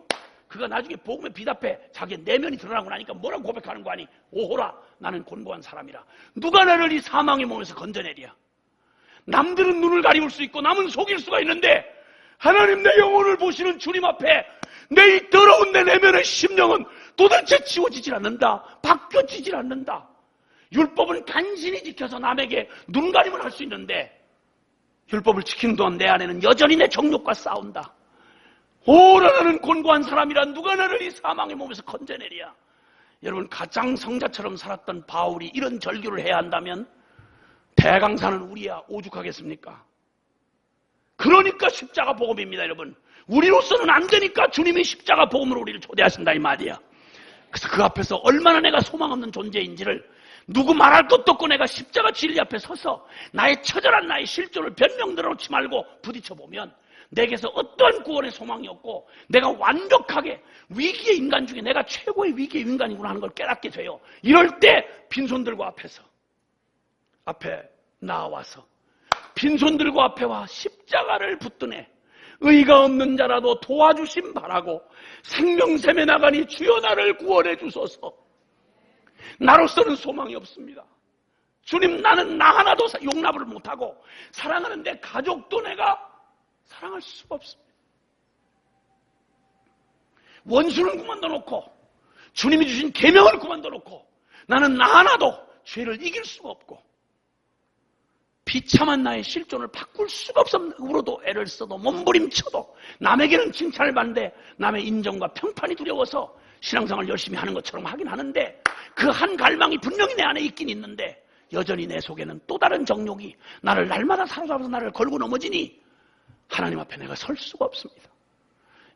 그가 나중에 복음에 비답해 자기의 내면이 드러나고 나니까 뭐라고 고백하는 거 아니? 오호라 나는 곤고한 사람이라. 누가 나를 이 사망의 몸에서 건져내랴. 남들은 눈을 가리울 수 있고 남은 속일 수가 있는데 하나님 내 영혼을 보시는 주님 앞에 내 이 더러운 내 내면의 심령은 도대체 지워지질 않는다. 바뀌어지질 않는다. 율법은 간신히 지켜서 남에게 눈가림을 할 수 있는데 율법을 지키는 동안 내 안에는 여전히 내 정욕과 싸운다. 오라 나는 곤고한 사람이라. 누가 나를 이 사망의 몸에서 건져내랴. 여러분 가장 성자처럼 살았던 바울이 이런 절규를 해야 한다면 대강사는 우리야 오죽하겠습니까? 그러니까 십자가 복음입니다. 여러분 우리로서는 안 되니까 주님이 십자가 복음으로 우리를 초대하신다 이 말이야. 그래서 그 앞에서 얼마나 내가 소망 없는 존재인지를 누구 말할 것도 없고 내가 십자가 진리 앞에 서서 나의 처절한 나의 실존을 변명 들어놓지 말고 부딪혀보면 내게서 어떠한 구원의 소망이 없고 내가 완벽하게 위기의 인간 중에 내가 최고의 위기의 인간이구나 하는 걸 깨닫게 돼요. 이럴 때 빈손들과 앞에 나와서 빈손들과 앞에 와 십자가를 붙드네. 의가 없는 자라도 도와주심 바라고 생명샘에 나가니 주여 나를 구원해 주소서. 나로서는 소망이 없습니다. 주님 나는 나 하나도 용납을 못하고 사랑하는 내 가족도 내가 사랑할 수가 없습니다. 원수는 그만둬놓고 주님이 주신 계명을 그만둬놓고 나는 나 하나도 죄를 이길 수가 없고 비참한 나의 실존을 바꿀 수가 없으므로도 애를 써도 몸부림쳐도 남에게는 칭찬을 받는데 남의 인정과 평판이 두려워서 신앙생활을 열심히 하는 것처럼 하긴 하는데 그 한 갈망이 분명히 내 안에 있긴 있는데 여전히 내 속에는 또 다른 정욕이 나를 날마다 사로잡아서 나를 걸고 넘어지니 하나님 앞에 내가 설 수가 없습니다.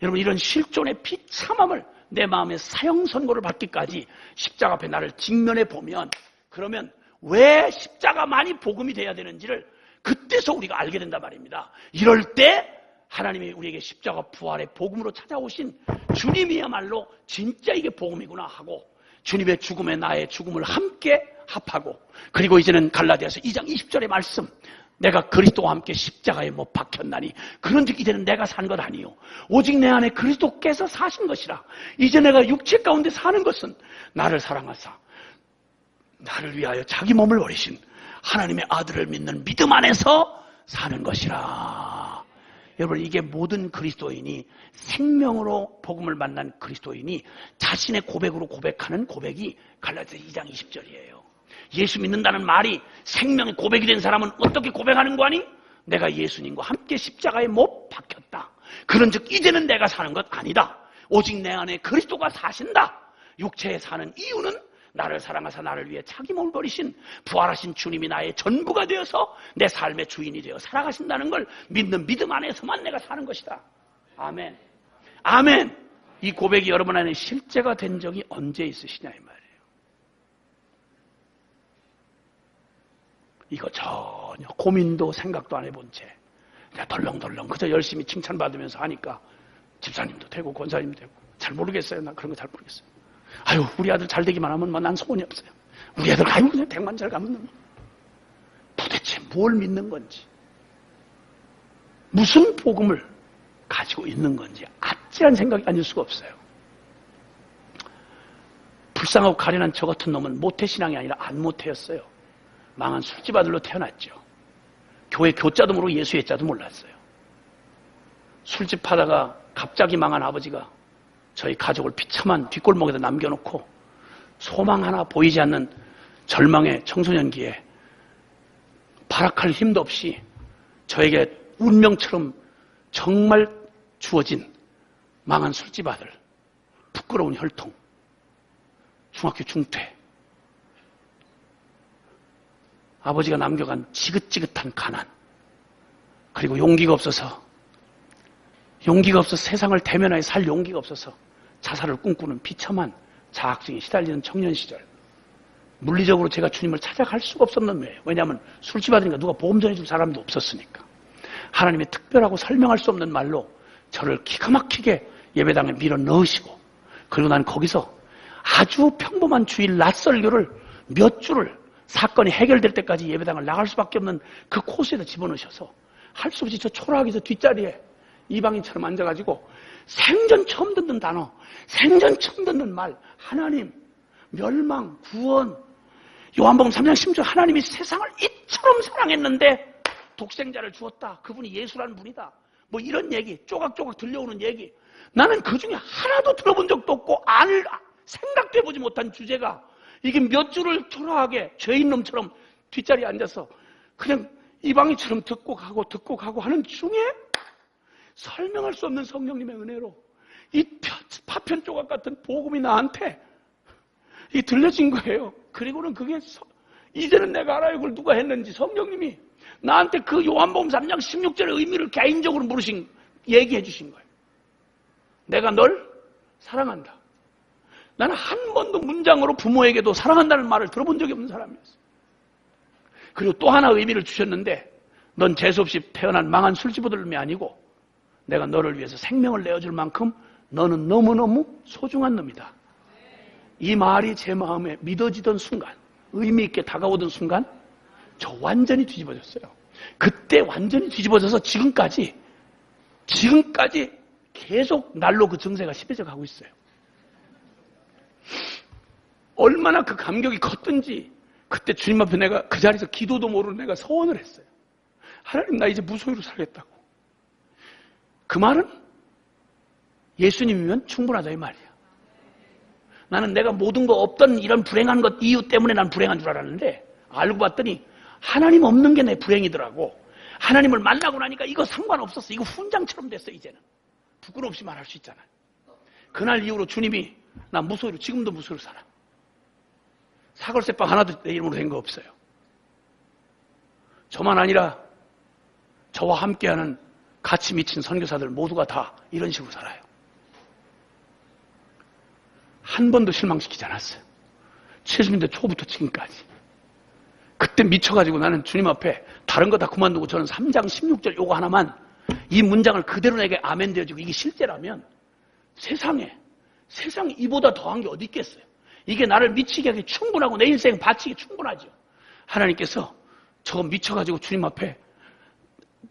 여러분 이런 실존의 비참함을 내 마음에 사형선고를 받기까지 십자가 앞에 나를 직면해 보면 그러면 왜 십자가만이 복음이 돼야 되는지를 그때서 우리가 알게 된단 말입니다. 이럴 때 하나님이 우리에게 십자가 부활의 복음으로 찾아오신 주님이야말로 진짜 이게 복음이구나 하고 주님의 죽음에 나의 죽음을 함께 합하고 그리고 이제는 갈라디아서 2장 20절의 말씀 내가 그리스도와 함께 십자가에 못 박혔나니 그런즉 이제는 내가 산 것 아니요 오직 내 안에 그리스도께서 사신 것이라. 이제 내가 육체 가운데 사는 것은 나를 사랑하사 나를 위하여 자기 몸을 버리신 하나님의 아들을 믿는 믿음 안에서 사는 것이라. 여러분 이게 모든 그리스도인이 생명으로 복음을 만난 그리스도인이 자신의 고백으로 고백하는 고백이 갈라디아서 2장 20절이에요. 예수 믿는다는 말이 생명의 고백이 된 사람은 어떻게 고백하는 거 아니? 내가 예수님과 함께 십자가에 못 박혔다. 그런즉 이제는 내가 사는 것 아니다. 오직 내 안에 그리스도가 사신다. 육체에 사는 이유는 나를 사랑하사 나를 위해 자기 몸을 버리신 부활하신 주님이 나의 전부가 되어서 내 삶의 주인이 되어 살아가신다는 걸 믿는 믿음 안에서만 내가 사는 것이다. 아멘. 아멘. 이 고백이 여러분 안에 실제가 된 적이 언제 있으시냐 이 말이에요. 이거 전혀 고민도 생각도 안 해본 채 그냥 덜렁덜렁 그저 열심히 칭찬받으면서 하니까 집사님도 되고 권사님도 되고 잘 모르겠어요. 나 그런 거 잘 모르겠어요. 아유 우리 아들 잘 되기만 하면 뭐 난 소원이 없어요. 우리 아들 아유 그냥 100만 잘 가면 도대체 뭘 믿는 건지 무슨 복음을 가지고 있는 건지 아찔한 생각이 아닐 수가 없어요. 불쌍하고 가련한 저 같은 놈은 모태신앙이 아니라 안모태였어요. 망한 술집 아들로 태어났죠. 교회 교자도 모르고 예수의 자도 몰랐어요. 술집 하다가 갑자기 망한 아버지가 저희 가족을 비참한 뒷골목에다 남겨놓고 소망 하나 보이지 않는 절망의 청소년기에 발악할 힘도 없이 저에게 운명처럼 정말 주어진 망한 술집 아들, 부끄러운 혈통, 중학교 중퇴, 아버지가 남겨간 지긋지긋한 가난, 그리고 용기가 없어서 세상을 대면하여 살 용기가 없어서 자살을 꿈꾸는 비참한 자학증에 시달리는 청년 시절. 물리적으로 제가 주님을 찾아갈 수가 없었는 거예요. 왜냐하면 술집 아들이니까 누가 보험 전해줄 사람도 없었으니까. 하나님의 특별하고 설명할 수 없는 말로 저를 기가 막히게 예배당에 밀어 넣으시고 그리고 난 거기서 아주 평범한 주일 낮설교를 몇 주를 사건이 해결될 때까지 예배당을 나갈 수밖에 없는 그 코스에다 집어넣으셔서 할 수 없이 저 초라하게 저 뒷자리에 이방인처럼 앉아가지고 생전 처음 듣는 단어, 생전 처음 듣는 말, 하나님, 멸망, 구원, 요한복음 3장 16절 하나님이 세상을 이처럼 사랑했는데 독생자를 주었다. 그분이 예수라는 분이다. 뭐 이런 얘기, 쪼각쪼각 들려오는 얘기. 나는 그 중에 하나도 들어본 적도 없고 생각도 해보지 못한 주제가 이게 몇 줄을 초라하게 죄인놈처럼 뒷자리에 앉아서 그냥 이방인처럼 듣고 가고 하는 중에 설명할 수 없는 성령님의 은혜로 이 파편 조각 같은 복음이 나한테 들려진 거예요. 그리고는 그게 이제는 내가 알아요. 그걸 누가 했는지 성령님이 나한테 그 요한복음 3장 16절의 의미를 개인적으로 얘기해 주신 거예요. 내가 널 사랑한다. 나는 한 번도 문장으로 부모에게도 사랑한다는 말을 들어본 적이 없는 사람이었어요. 그리고 또 하나 의미를 주셨는데 넌 재수없이 태어난 망한 술집어들음이 아니고 내가 너를 위해서 생명을 내어줄 만큼 너는 너무너무 소중한 놈이다. 이 말이 제 마음에 믿어지던 순간, 의미 있게 다가오던 순간 저 완전히 뒤집어졌어요. 그때 완전히 뒤집어져서 지금까지 계속 날로 그 증세가 심해져 가고 있어요. 얼마나 그 감격이 컸던지 그때 주님 앞에 내가 그 자리에서 기도도 모르는 내가 서원을 했어요. 하나님, 나 이제 무소유로 살겠다고. 그 말은 예수님이면 충분하다 이 말이야. 나는 내가 모든 거 없던 이런 불행한 것 이유 때문에 난 불행한 줄 알았는데 알고 봤더니 하나님 없는 게 내 불행이더라고. 하나님을 만나고 나니까 이거 상관없었어. 이거 훈장처럼 됐어. 이제는 부끄럼 없이 말할 수 있잖아. 그날 이후로 주님이 나 무소유로, 지금도 무소유로 살아. 사골세빵 하나도 내 이름으로 된 거 없어요. 저만 아니라 저와 함께하는 같이 미친 선교사들 모두가 다 이런 식으로 살아요. 한 번도 실망시키지 않았어요. 70년대 초부터 지금까지. 그때 미쳐가지고 나는 주님 앞에 다른 거 다 그만두고 저는 3장 16절 요거 하나만 이 문장을 그대로 내게 아멘 되어지고 이게 실제라면 세상에 이보다 더한 게 어디 있겠어요. 이게 나를 미치게 하기 충분하고 내 인생 바치기 충분하죠. 하나님께서 저거 미쳐가지고 주님 앞에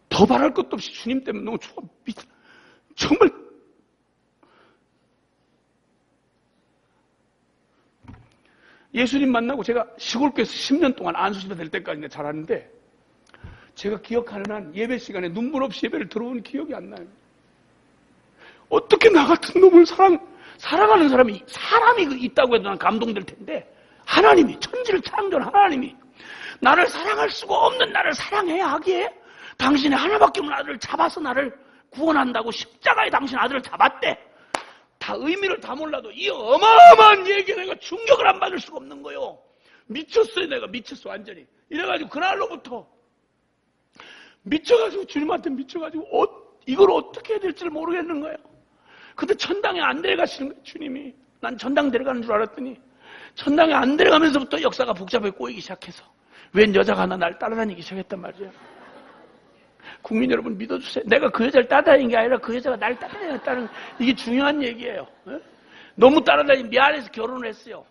더 바랄 것도 없이 주님 때문에 너무 좋아. 정말 예수님 만나고 제가 시골교회에서 10년 동안 안수시대 될 때까지 잘하는데 제가 기억하는 한 예배 시간에 눈물 없이 예배를 들어온 기억이 안 나요. 어떻게 나 같은 놈을 사랑하는 사람이 있다고 해도 난 감동될 텐데 하나님이, 천지를 창조한 하나님이 나를 사랑할 수가 없는 나를 사랑해야 하기에 당신의 하나밖에 없는 아들을 잡아서 나를 구원한다고 십자가에 당신 아들을 잡았대. 다 의미를 다 몰라도 이 어마어마한 얘기에 내가 충격을 안 받을 수가 없는 거예요. 미쳤어요. 내가 미쳤어 완전히. 이래가지고 그날로부터 미쳐가지고 주님한테 미쳐가지고 이걸 어떻게 해야 될지를 모르겠는 거예요. 근데 천당에 안 데려가시는 거예요. 주님이. 난 천당 데려가는 줄 알았더니 천당에 안 데려가면서부터 역사가 복잡하게 꼬이기 시작해서 웬 여자가 하나 날 따라다니기 시작했단 말이에요. 국민 여러분 믿어주세요. 내가 그 여자를 따라다닌 게 아니라 그 여자가 날 따라다녔다는 이게 중요한 얘기예요. 너무 따라다니면 미안해서 결혼을 했어요.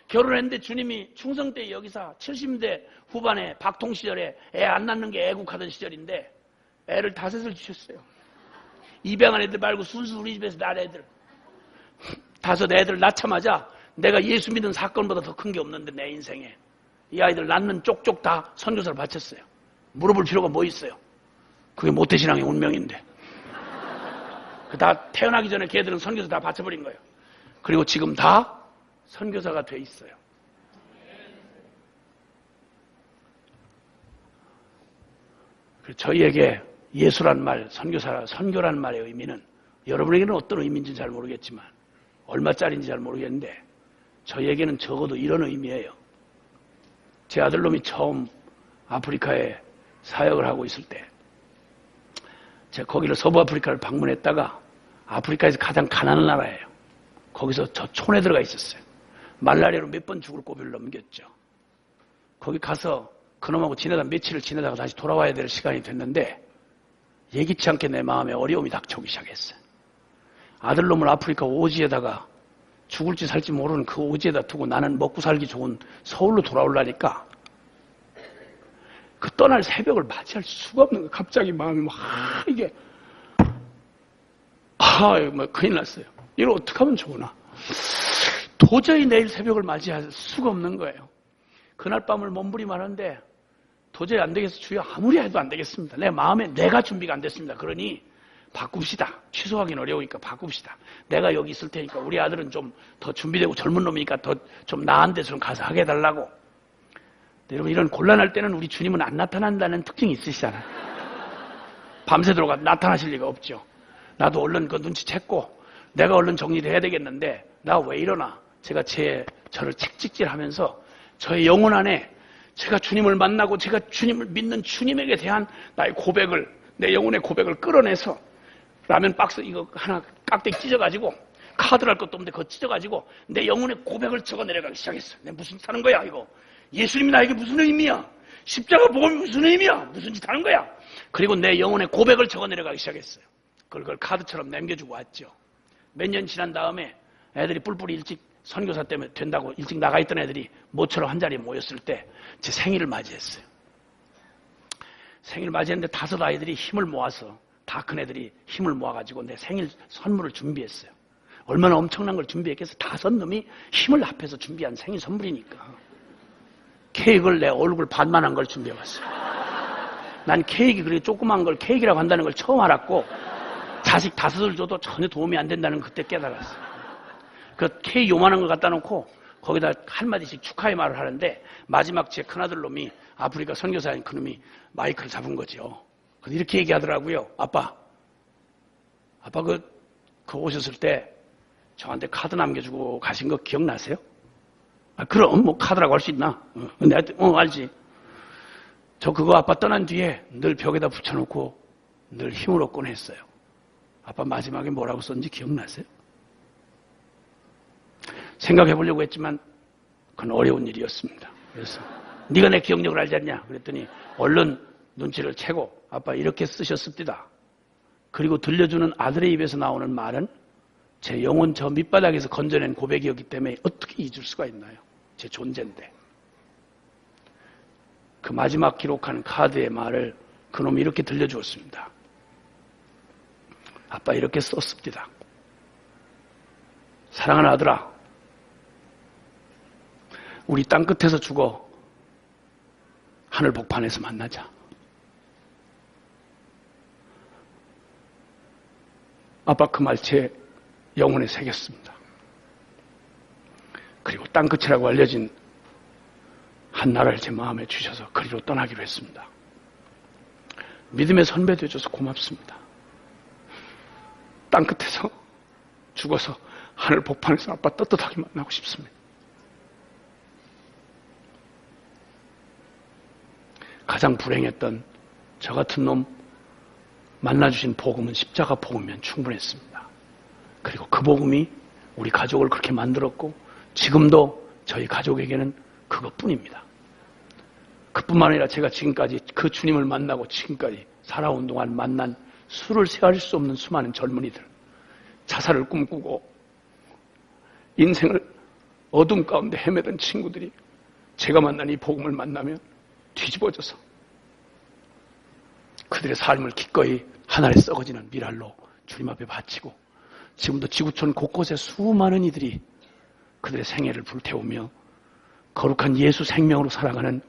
결혼했는데 주님이 충성 때 여기서 70대 후반에 박통 시절에 애 안 낳는 게 애국하던 시절인데 애를 5을 주셨어요. 입양한 애들 말고 순수 우리 집에서 낳은 애들 5 애들 낳자마자 내가 예수 믿은 사건보다 더 큰 게 없는데 내 인생에 이 아이들 낳는 쪽쪽 다 선교사를 바쳤어요. 물어볼 필요가 뭐 있어요? 그게 모태신앙의 운명인데. 그 다 태어나기 전에 걔들은 선교사 다 바쳐버린 거예요. 그리고 지금 다 선교사가 돼 있어요. 저희에게 예수란 말, 선교란 말의 의미는 여러분에게는 어떤 의미인지 잘 모르겠지만 얼마짜리인지 잘 모르겠는데 저희에게는 적어도 이런 의미예요. 제 아들놈이 처음 아프리카에 사역을 하고 있을 때 제가 거기를 서부 아프리카를 방문했다가 아프리카에서 가장 가난한 나라예요. 거기서 저 촌에 들어가 있었어요. 말라리아로 몇 번 죽을 고비를 넘겼죠. 거기 가서 그놈하고 며칠을 지내다가 다시 돌아와야 될 시간이 됐는데 예기치 않게 내 마음에 어려움이 닥쳐오기 시작했어요. 아들놈을 아프리카 오지에다가 죽을지 살지 모르는 그 오지에다 두고 나는 먹고 살기 좋은 서울로 돌아오려니까 그 떠날 새벽을 맞이할 수가 없는 거예요. 갑자기 마음이 막 이게 뭐 큰일 났어요. 이걸 어떻게 하면 좋으나. 도저히 내일 새벽을 맞이할 수가 없는 거예요. 그날 밤을 몸부림하는데 도저히 안 되겠어. 주여 아무리 해도 안 되겠습니다. 내 마음에 내가 준비가 안 됐습니다. 그러니 바꿉시다. 취소하기는 어려우니까 바꿉시다. 내가 여기 있을 테니까 우리 아들은 좀 더 준비되고 젊은 놈이니까 더 좀 나은 데서 좀 가서 하게 해달라고. 여러분 이런 곤란할 때는 우리 주님은 안 나타난다는 특징이 있으시잖아요. 밤새도록 나타나실 리가 없죠. 나도 얼른 그 눈치챘고 내가 얼른 정리를 해야 되겠는데 나 왜 이러나. 제가 저를 책찍질하면서 저의 영혼 안에 제가 주님을 만나고 제가 주님을 믿는 주님에게 대한 나의 고백을, 내 영혼의 고백을 끌어내서 라면 박스 이거 하나 깍대기 찢어가지고 카드를 할 것도 없는데 그거 찢어가지고 내 영혼의 고백을 적어 내려가기 시작했어. 내가 무슨 짓 하는 거야 이거. 예수님이 나에게 무슨 의미야. 십자가 복음이 무슨 의미야. 무슨 짓 하는 거야. 그리고 내 영혼의 고백을 적어 내려가기 시작했어요. 그걸 카드처럼 남겨주고 왔죠. 몇 년 지난 다음에 애들이 뿔뿔이 일찍 선교사 때문에 된다고 일찍 나가 있던 애들이 모처럼 한 자리에 모였을 때 제 생일을 맞이했어요. 생일을 맞이했는데 5 아이들이 힘을 모아서 다 큰 애들이 힘을 모아가지고 내 생일 선물을 준비했어요. 얼마나 엄청난 걸 준비했겠어. 5 놈이 힘을 합해서 준비한 생일 선물이니까. 케이크를 내 얼굴 반만한 걸 준비해왔어요. 난 케이크 그렇게 조그만 걸 케이크라고 한다는 걸 처음 알았고 자식 5을 줘도 전혀 도움이 안 된다는 걸 그때 깨달았어요. 그 케이크 요만한 걸 갖다 놓고 거기다 한마디씩 축하의 말을 하는데 마지막 제 큰아들 놈이 아프리카 선교사인 그 놈이 마이크를 잡은 거죠. 그래서 이렇게 얘기하더라고요. 아빠 그 오셨을 때 저한테 카드 남겨주고 가신 거 기억나세요? 아, 그럼 뭐 카드라고 할 수 있나? 내가 알지. 저 그거 아빠 떠난 뒤에 늘 벽에다 붙여놓고 늘 힘을 얻곤 했어요. 아빠 마지막에 뭐라고 썼는지 기억나세요? 생각해 보려고 했지만 그건 어려운 일이었습니다. 그래서 네가 내 기억력을 알지 않냐? 그랬더니 얼른 눈치를 채고 아빠 이렇게 쓰셨습니다. 그리고 들려주는 아들의 입에서 나오는 말은 제 영혼 저 밑바닥에서 건져낸 고백이었기 때문에 어떻게 잊을 수가 있나요? 제 존재인데. 그 마지막 기록한 카드의 말을 그놈이 이렇게 들려주었습니다. 아빠 이렇게 썼습니다. 사랑하는 아들아, 우리 땅끝에서 죽어 하늘 복판에서 만나자. 아빠 그 말 제 영혼에 새겼습니다. 그리고 땅끝이라고 알려진 한 나라를 제 마음에 주셔서 그리로 떠나기로 했습니다. 믿음의 선배 되어줘서 고맙습니다. 땅끝에서 죽어서 하늘 복판에서 아빠 떳떳하게 만나고 싶습니다. 가장 불행했던 저 같은 놈 만나주신 복음은 십자가 복음이면 충분했습니다. 그리고 그 복음이 우리 가족을 그렇게 만들었고 지금도 저희 가족에게는 그것뿐입니다. 그뿐만 아니라 제가 지금까지 그 주님을 만나고 지금까지 살아온 동안 만난 수를 세할 수 없는 수많은 젊은이들, 자살을 꿈꾸고 인생을 어둠 가운데 헤매던 친구들이 제가 만난 이 복음을 만나면 뒤집어져서 그들의 삶을 기꺼이 하늘에 썩어지는 미랄로 주님 앞에 바치고 지금도 지구촌 곳곳에 수많은 이들이 그들의 생애를 불태우며 거룩한 예수 생명으로 살아가는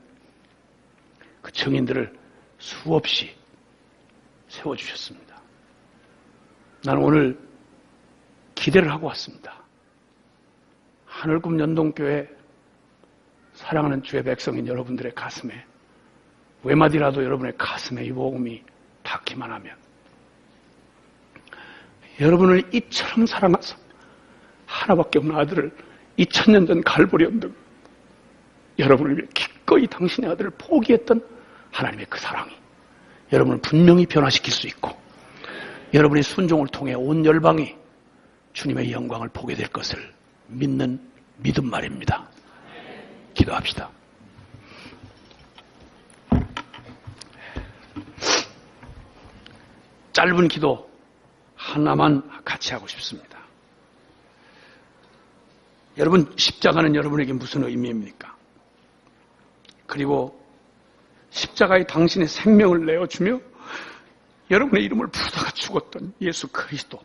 그 증인들을 수없이 세워주셨습니다. 나는 오늘 기대를 하고 왔습니다. 하늘꿈 연동교회 사랑하는 주의 백성인 여러분들의 가슴에 외마디라도 여러분의 가슴에 이 복음이 닿기만 하면 여러분을 이처럼 사랑하사 하나밖에 없는 아들을 2000년 전 갈보리 언덕 여러분을 위해 기꺼이 당신의 아들을 포기했던 하나님의 그 사랑이 여러분을 분명히 변화시킬 수 있고 여러분의 순종을 통해 온 열방이 주님의 영광을 보게 될 것을 믿는 믿음 말입니다. 기도합시다. 짧은 기도 하나만 같이 하고 싶습니다. 여러분, 십자가는 여러분에게 무슨 의미입니까? 그리고 십자가에 당신의 생명을 내어주며 여러분의 이름을 부르다가 죽었던 예수 그리스도,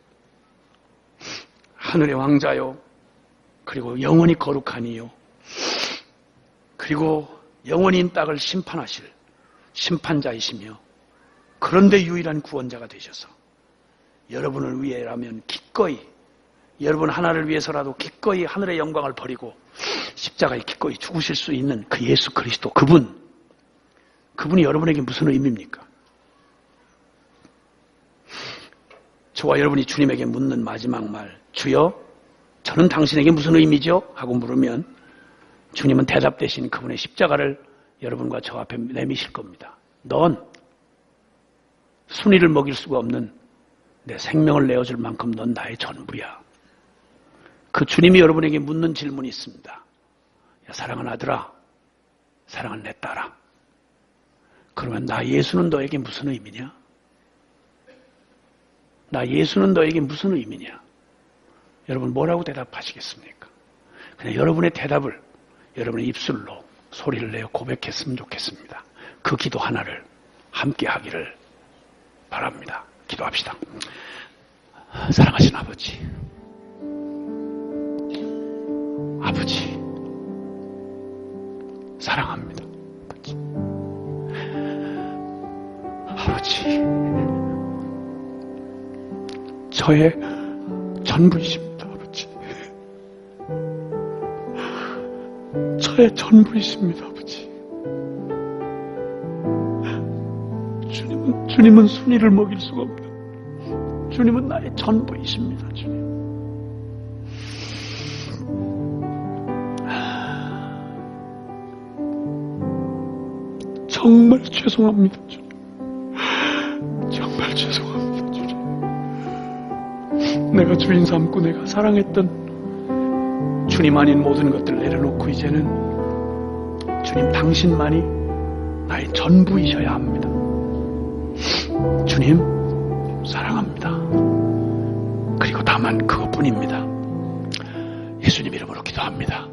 하늘의 왕자요, 그리고 영원히 거룩하니요, 그리고 영원인 땅을 심판하실 심판자이시며, 그런데 유일한 구원자가 되셔서 여러분을 위해라면 기꺼이, 여러분 하나를 위해서라도 기꺼이 하늘의 영광을 버리고 십자가에 기꺼이 죽으실 수 있는 그 예수 그리스도, 그분이 여러분에게 무슨 의미입니까? 저와 여러분이 주님에게 묻는 마지막 말, 주여, 저는 당신에게 무슨 의미죠? 하고 물으면 주님은 대답 대신 그분의 십자가를 여러분과 저 앞에 내미실 겁니다. 넌 순위를 먹일 수가 없는 내 생명을 내어줄 만큼 넌 나의 전부야. 그 주님이 여러분에게 묻는 질문이 있습니다. 야, 사랑하는 아들아, 사랑하는 내 딸아, 그러면 나 예수는 너에게 무슨 의미냐? 나 예수는 너에게 무슨 의미냐? 여러분 뭐라고 대답하시겠습니까? 그냥 여러분의 대답을 여러분의 입술로 소리를 내어 고백했으면 좋겠습니다. 그 기도 하나를 함께 하기를 바랍니다. 기도합시다. 사랑하신 아버지, 아버지, 사랑합니다. 아버지, 저의 전부이십니다. 아버지, 저의 전부이십니다. 아버지, 주님은 순위를 먹일 수가 없는, 주님은 나의 전부이십니다. 주님, 정말 죄송합니다. 주님, 정말 죄송합니다. 주님, 내가 주인 삼고 내가 사랑했던 주님 아닌 모든 것들을 내려놓고 이제는 주님 당신만이 나의 전부이셔야 합니다. 주님, 사랑합니다. 그리고 다만 그것뿐입니다. 예수님 이름으로 기도합니다.